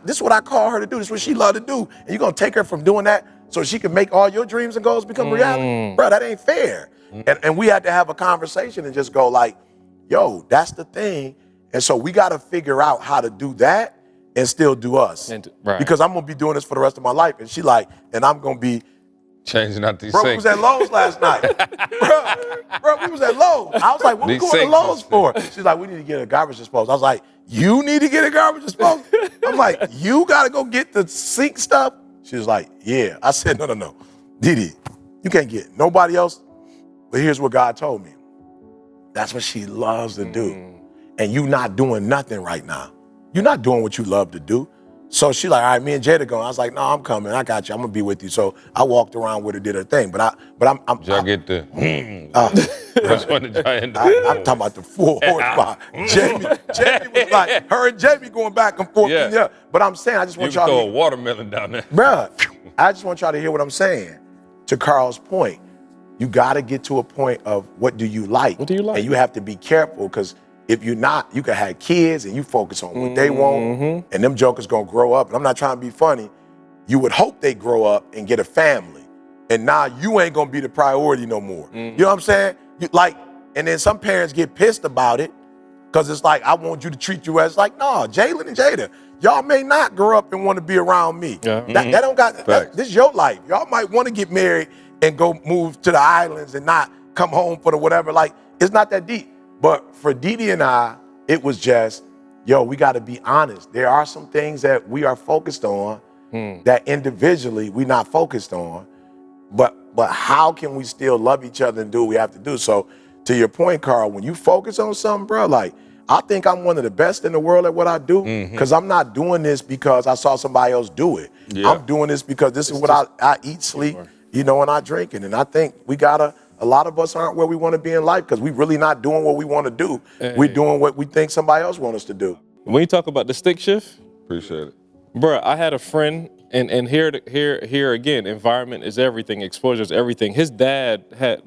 This is what I call her to do. This is what she love to do. And you gonna take her from doing that so she can make all your dreams and goals become reality? Bro, that ain't fair. And we had to have a conversation and just go like, yo, that's the thing. And so we got to figure out how to do that and still do us. Because I'm going to be doing this for the rest of my life. And she like, and I'm going to be Changing out these Bro, we sinks. was at Lowe's last night. bro, we was at Lowe's. I was like, what we These going to sinks Lowe's is- for? She's like, we need to get a garbage disposal. I was like, you need to get a garbage disposal? I'm like, you got to go get the sink stuff? She was like, yeah. I said, no. Didi, you can't get nobody else. But here's what God told me. That's what she loves to do. And you not doing nothing right now. You're not doing what you love to do. So she like, all right, me and Jada going. I was like, no, I'm coming. I got you. I'm gonna be with you. So I walked around with her, did her thing. But I'm Did y'all get the? Which one did y'all end up? I'm talking about the full horsepower. Jamie was like, her and Jamie going back and forth. Yeah. Yeah. But I'm saying, I just You want can throw a y'all to, watermelon down there. bruh, I just want y'all to hear what I'm saying. To Carl's point, you got to get to a point of what do you like? What do you like? And you have to be careful because if you're not, you can have kids and you focus on what they want, and them jokers gonna grow up. And I'm not trying to be funny. You would hope they grow up and get a family, and now you ain't gonna be the priority no more. You know what I'm saying? And then some parents get pissed about it because it's like, I want you to treat you as like, no, Jalen and Jada, y'all may not grow up and want to be around me. Yeah. That don't got. This is your life. Y'all might want to get married and go move to the islands and not come home for the whatever. Like, it's not that deep. But for Didi and I, it was just, yo, we got to be honest. There are some things that we are focused on that individually we're not focused on. But how can we still love each other and do what we have to do? So to your point, Carl, when you focus on something, bro, like, I think I'm one of the best in the world at what I do because I'm not doing this because I saw somebody else do it. Yeah. I'm doing this because this is what I eat, sleep, and I drink it. And I think a lot of us aren't where we want to be in life because we're really not doing what we want to do. We're doing what we think somebody else wants us to do. When you talk about the stick shift, Appreciate it. bruh, I had a friend, and here again, environment is everything, exposure is everything. His dad had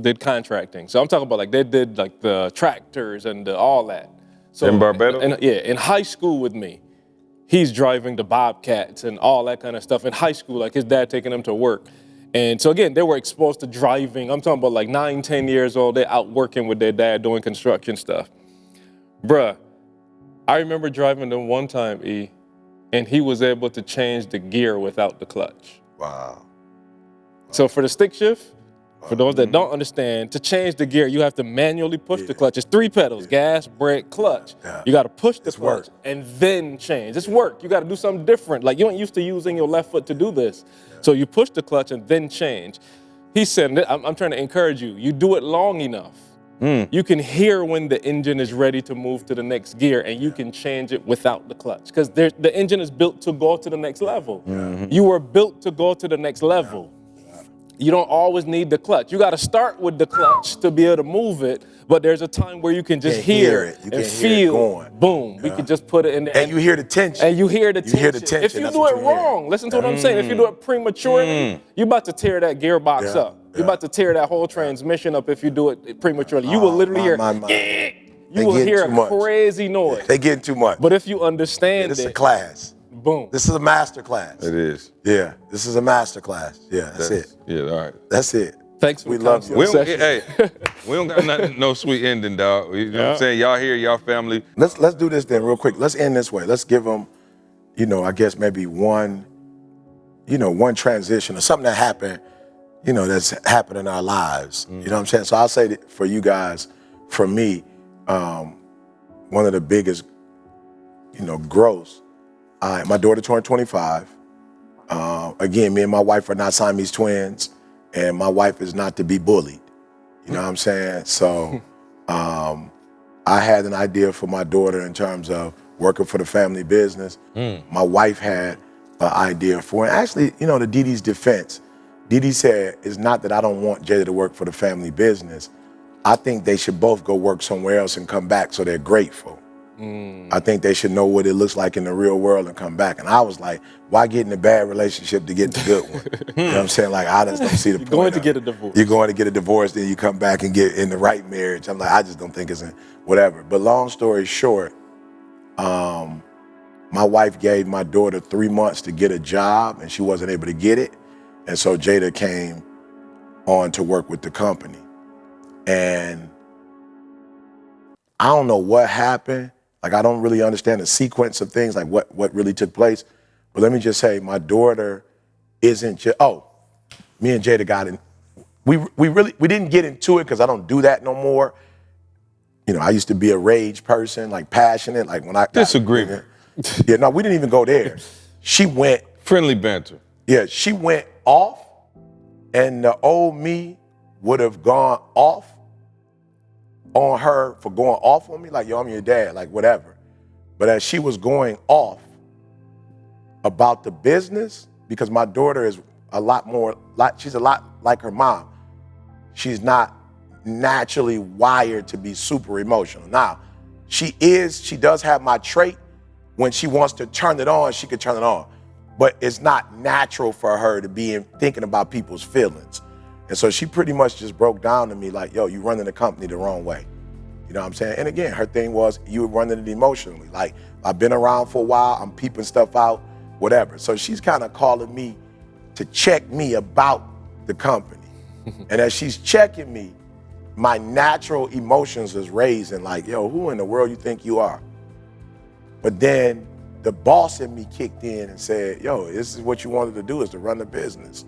did contracting, so I'm talking about like they did like the tractors and all that. So In Barbados? in high school with me, he's driving the Bobcats and all that kind of stuff in high school. Like his dad taking him to work. And so again, they were exposed to driving. I'm talking about like 9, 10 years old. They're out working with their dad doing construction stuff. Bruh, I remember driving them one time, E, and he was able to change the gear without the clutch. Wow. So for the stick shift, for those that don't understand, to change the gear, you have to manually push the clutch. It's 3 pedals, gas, brake, clutch. Yeah. You got to push the It's clutch work. and then change. It's work. You got to do something different. Like you ain't used to using your left foot to do this. So you push the clutch and then change. He said, I'm trying to encourage you. You do it long enough. You can hear when the engine is ready to move to the next gear and you can change it without the clutch because the engine is built to go to the next level. You were built to go to the next level. You don't always need the clutch. You got to start with the clutch to be able to move it, but there's a time where you can just hear it You and can hear it feel, going. boom, we can just put it in there. And you hear the tension. And you hear the tension. hear the tension, If you that's do what it you hear. wrong, listen to what I'm saying. If you do it prematurely, you're about to tear that gearbox Yeah, up. You're about to tear that whole transmission up if you do it prematurely. You will literally hear, They you will getting hear too a much. crazy noise. They getting too much. But if you understand This is a it, class. boom. This is a master class. It is. Yeah, this is a master class. Yeah, that's it. Yeah, all right. That's it. Thanks for We the love you. counseling We don't, session. hey, we don't got nothing, no sweet ending, dog. You know what I'm saying? Y'all here, y'all family. Let's do this then real quick. Let's end this way. Let's give them, I guess maybe one transition or something that happened, that's happened in our lives. You know what I'm saying? So I'll say that for you guys, for me, one of the biggest, growths. My daughter turned 25. Again, me and my wife are not Siamese twins, and my wife is not to be bullied. You know what I'm saying? So I had an idea for my daughter in terms of working for the family business. My wife had an idea for it. Actually, to Didi's defense, Didi said, it's not that I don't want Jada to work for the family business. I think they should both go work somewhere else and come back so they're grateful. I think they should know what it looks like in the real world and come back. And I was like, why get in a bad relationship to get the good one? You know what I'm saying? Like, I just don't see the point. You're going to of get it. a divorce. You're going to get a divorce, then you come back and get in the right marriage. I'm like, I just don't think it's whatever. But long story short, my wife gave my daughter 3 months to get a job, and she wasn't able to get it. And so Jada came on to work with the company. And I don't know what happened. Like, I don't really understand the sequence of things, like what really took place. But let me just say, my daughter isn't just, me and Jada got in. We didn't get into it because I don't do that no more. You know, I used to be a rage person, like passionate, like when I Disagreement. Yeah, no, we didn't even go there. She went. Friendly banter. Yeah, she went off, and the old me would have gone off on her for going off on me, like, yo, I'm your dad, like whatever. But as she was going off about the business, because my daughter is she's a lot like her mom. She's not naturally wired to be super emotional. Now, she does have my trait. When she wants to turn it on, she could turn it on. But it's not natural for her to be thinking about people's feelings. And so she pretty much just broke down to me like, yo, you running the company the wrong way. You know what I'm saying? And again, her thing was, you were running it emotionally. Like, I've been around for a while, I'm peeping stuff out, whatever. So she's kind of calling me to check me about the company. And as she's checking me, my natural emotions is raising like, yo, who in the world you think you are? But then the boss in me kicked in and said, yo, this is what you wanted to do, is to run the business.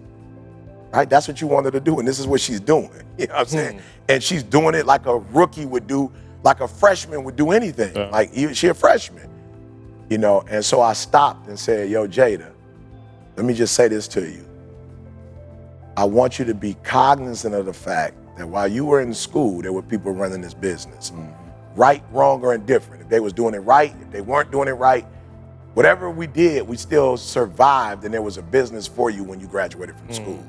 Right? That's what you wanted to do, and this is what she's doing. You know what I'm saying? And she's doing it like a rookie would do, like a freshman would do anything. Yeah. Like, she a freshman. You know, and so I stopped and said, yo, Jada, let me just say this to you. I want you to be cognizant of the fact that while you were in school, there were people running this business. Right, wrong, or indifferent. If they was doing it right, if they weren't doing it right, whatever we did, we still survived, and there was a business for you when you graduated from school.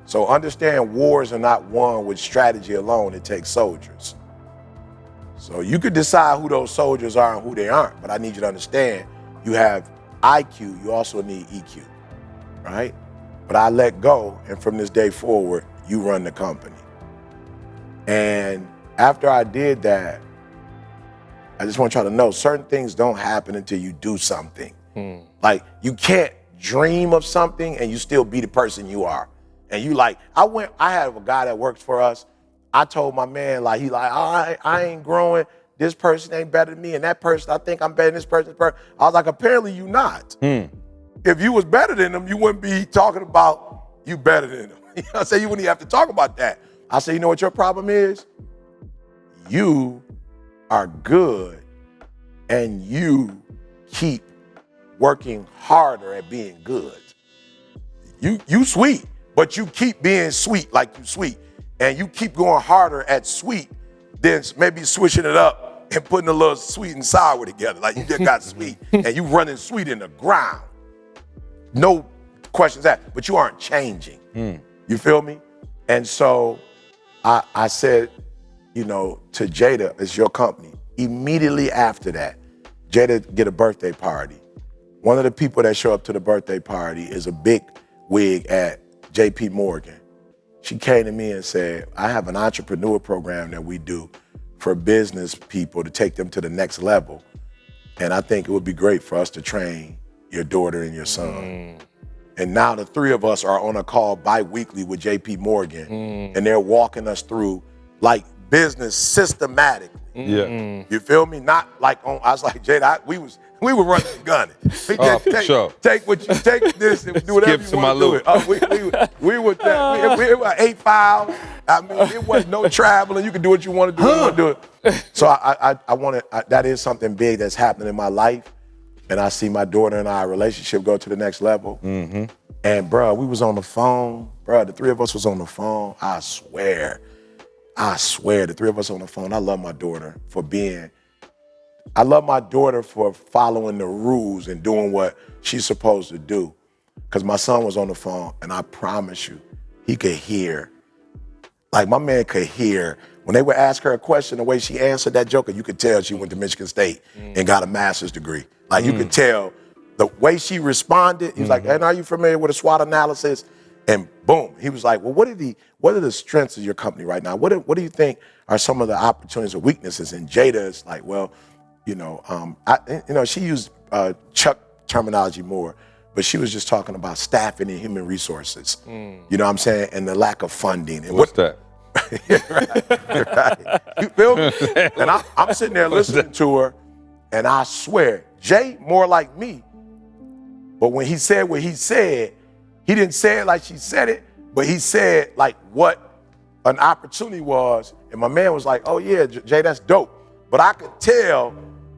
So understand, wars are not won with strategy alone. It takes soldiers. So you could decide who those soldiers are and who they aren't, but I need you to understand, you have IQ, you also need EQ, right? But I let go, and from this day forward, you run the company. And after I did that, I just want y'all to know, certain things don't happen until you do something. Like, you can't dream of something and you still be the person you are. And you like, I had a guy that works for us. I told my man, like, I ain't growing. This person ain't better than me, and that person, I think I'm better than this person. I was like, apparently you not. If you was better than them, you wouldn't be talking about you better than them. You know what I'm saying? You wouldn't even have to talk about that. I said, you know what your problem is? You are good, and you keep working harder at being good. You sweet, but you keep being sweet like you sweet. And you keep going harder at sweet than maybe switching it up and putting a little sweet and sour together. Like, you just got sweet, and you running sweet in the ground. No questions asked, but you aren't changing. You feel me? And so I said, you know, to Jada, it's your company. Immediately after that, Jada get a birthday party. One of the people that show up to the birthday party is a big wig at JP Morgan. She came to me and said, I have an entrepreneur program that we do for business people to take them to the next level. And I think it would be great for us to train your daughter and your son. And now the three of us are on a call bi-weekly with JP Morgan, and they're walking us through like business systematically. You feel me? Not like I was like, Jada, we were running and gunning. Take this and do whatever you want to do. We were 8 files. I mean, it wasn't no traveling. You can do what you want to do. You want to do it. So I want to. That is something big that's happening in my life, and I see my daughter and our relationship go to the next level. And bro, we was on the phone. Bro, the three of us was on the phone. I swear, the three of us on the phone. I love my daughter for following the rules and doing what she's supposed to do. Because my son was on the phone, and I promise you, he could hear. Like, my man could hear. When they would ask her a question, the way she answered that joker, you could tell she went to Michigan State and got a master's degree. Like, you could tell the way she responded. He was like, and are you familiar with a SWOT analysis? And boom, he was like, well, what are the strengths of your company right now? What do you think are some of the opportunities or weaknesses? And Jada is like, well, she used Chuck terminology more, but she was just talking about staffing and human resources. You know what I'm saying? And the lack of funding. And what's that? right. You feel me? And I'm sitting there listening to her, and I swear, Jay more like me. But when he said what he said, he didn't say it like she said it, But he said like what an opportunity was, and my man was like, oh yeah, Jay, that's dope. But I could tell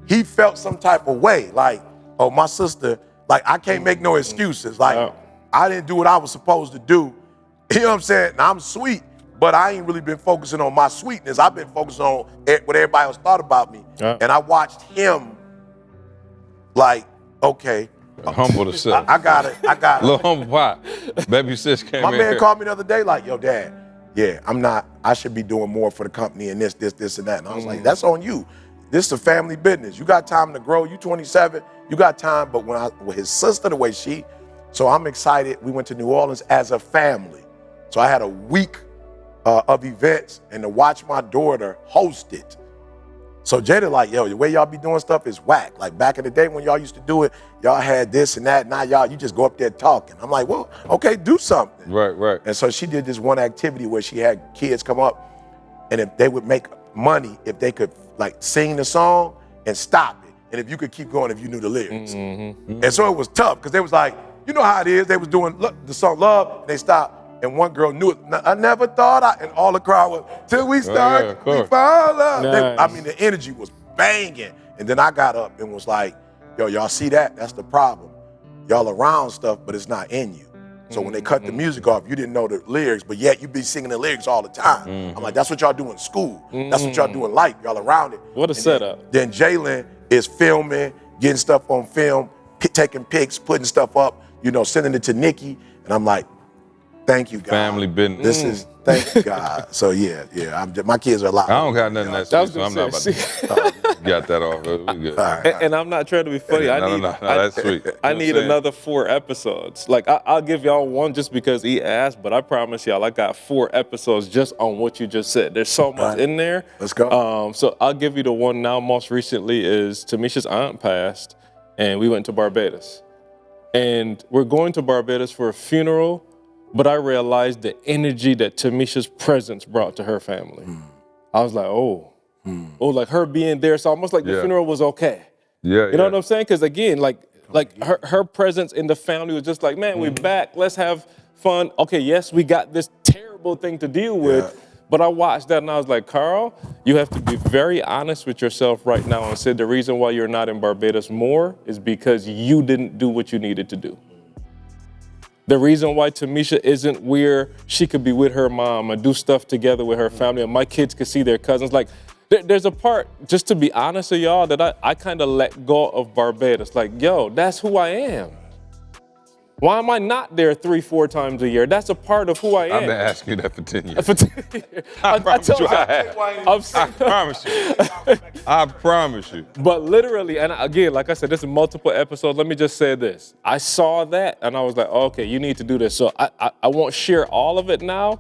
he felt some type of way, like, oh, my sister, like I can't make no excuses. Like I didn't do what I was supposed to do. You know what I'm saying? Now, I'm sweet, but I ain't really been focusing on my sweetness. I've been focusing on what everybody else thought about me. And I watched him like, okay. Humble to self. I got it. Little humble pie. Baby sis came My in man here. called me the other day like, yo, Dad, yeah, I should be doing more for the company and this, and that. And I was like, that's on you. This is a family business. You got time to grow. You 27, you got time. But with his sister, the way so I'm excited. We went to New Orleans as a family. So I had a week of events, and to watch my daughter host it. So Jada like, yo, the way y'all be doing stuff is whack. Like back in the day when y'all used to do it, y'all had this and that. Now you just go up there talking. I'm like, well, okay, do something. Right. And so she did this one activity where she had kids come up, and if they would make money if they could like sing the song and stop it, and if you could keep going if you knew the lyrics. And so it was tough because they was like, you know how it is. They was doing the song Love, and they stopped. And one girl knew it. I never thought and all the crowd was, till we start, we fall love. Nice. The energy was banging. And then I got up and was like, yo, y'all see that? That's the problem. Y'all around stuff, but it's not in you. So when they cut the music off, you didn't know the lyrics, but yet you be singing the lyrics all the time. I'm like, that's what y'all do in school. That's what y'all do in life. Y'all around it. What a setup. Then Jalen is filming, getting stuff on film, taking pics, putting stuff up, sending it to Nikki. And I'm like, thank you, God. Family business. This is, thank you, God. So yeah. My kids are a lot. I don't got nothing that sweet, so I'm not about to got that off. We good. And I'm not trying to be funny. No, that's sweet. I need another 4 episodes. Like I'll give y'all one just because he asked, but I promise y'all I got 4 episodes just on what you just said. There's so much in there. Let's go. So I'll give you the one now. Most recently is Tamisha's aunt passed, and we went to Barbados. And we're going to Barbados for a funeral, but I realized the energy that Tamisha's presence brought to her family. I was like, like her being there, it's almost like the funeral was okay. You know what I'm saying? Because again, like her presence in the family was just like, man, we're back, let's have fun. Okay, yes, we got this terrible thing to deal with, but I watched that and I was like, Carl, you have to be very honest with yourself right now and say the reason why you're not in Barbados more is because you didn't do what you needed to do. The reason why Tamisha isn't where she could be with her mom and do stuff together with her family and my kids could see their cousins. Like, there's a part, just to be honest with y'all, that I kind of let go of Barbados. Like, yo, that's who I am. Why am I not there 3-4 times a year? That's a part of who I am. I've been asking you that for 10 years. For 10 years. I promise you I have. I promise you. I promise you. But literally, and again, like I said, this is multiple episodes. Let me just say this. I saw that and I was like, okay, you need to do this. So I won't share all of it now,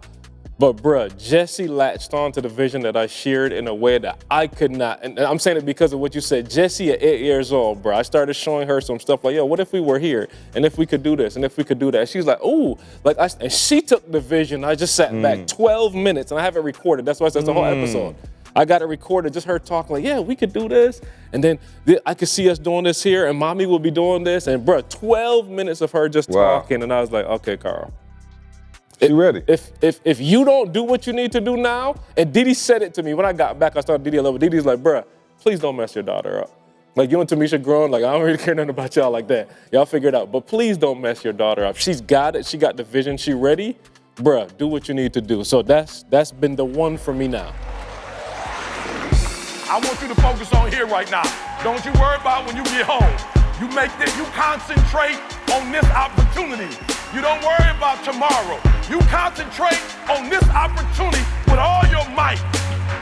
but bruh, Jesse latched on to the vision that I shared in a way that I could not. And I'm saying it because of what you said. Jesse at 8 years old, bruh, I started showing her some stuff like, yo, what if we were here? And if we could do this, and if we could do that. She's like, ooh, and she took the vision. I just sat back 12 minutes and I have it recorded. That's why I said it's the whole episode. I got it recorded, just her talking like, yeah, we could do this. And then I could see us doing this here and mommy will be doing this. And bruh, 12 minutes of her just talking. And I was like, okay, Carl. She ready. If you don't do what you need to do now, and Didi said it to me when I got back, I started Didi a little bit. Didi's like, bruh, please don't mess your daughter up. Like you and Tamisha growing, like I don't really care nothing about y'all like that. Y'all figure it out, but please don't mess your daughter up. She's got it, she got the vision, she ready. Bruh, do what you need to do. So that's been the one for me now. I want you to focus on here right now. Don't you worry about when you get home. You concentrate on this opportunity. You don't worry about tomorrow. You concentrate on this opportunity with all your might,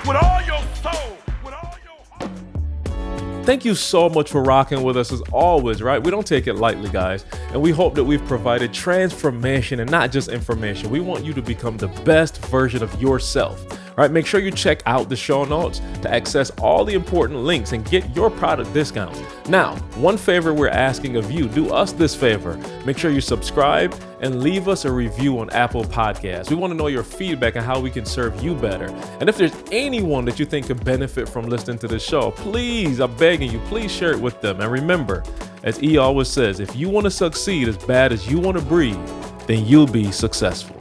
with all your soul, with all your heart. Thank you so much for rocking with us as always, right? We don't take it lightly, guys. And we hope that we've provided transformation and not just information. We want you to become the best version of yourself. All right, make sure you check out the show notes to access all the important links and get your product discounts. Now, one favor we're asking of you, do us this favor. Make sure you subscribe and leave us a review on Apple Podcasts. We want to know your feedback on how we can serve you better. And if there's anyone that you think could benefit from listening to the show, please, I'm begging you, please share it with them. And remember, as E always says, if you want to succeed as bad as you want to breathe, then you'll be successful.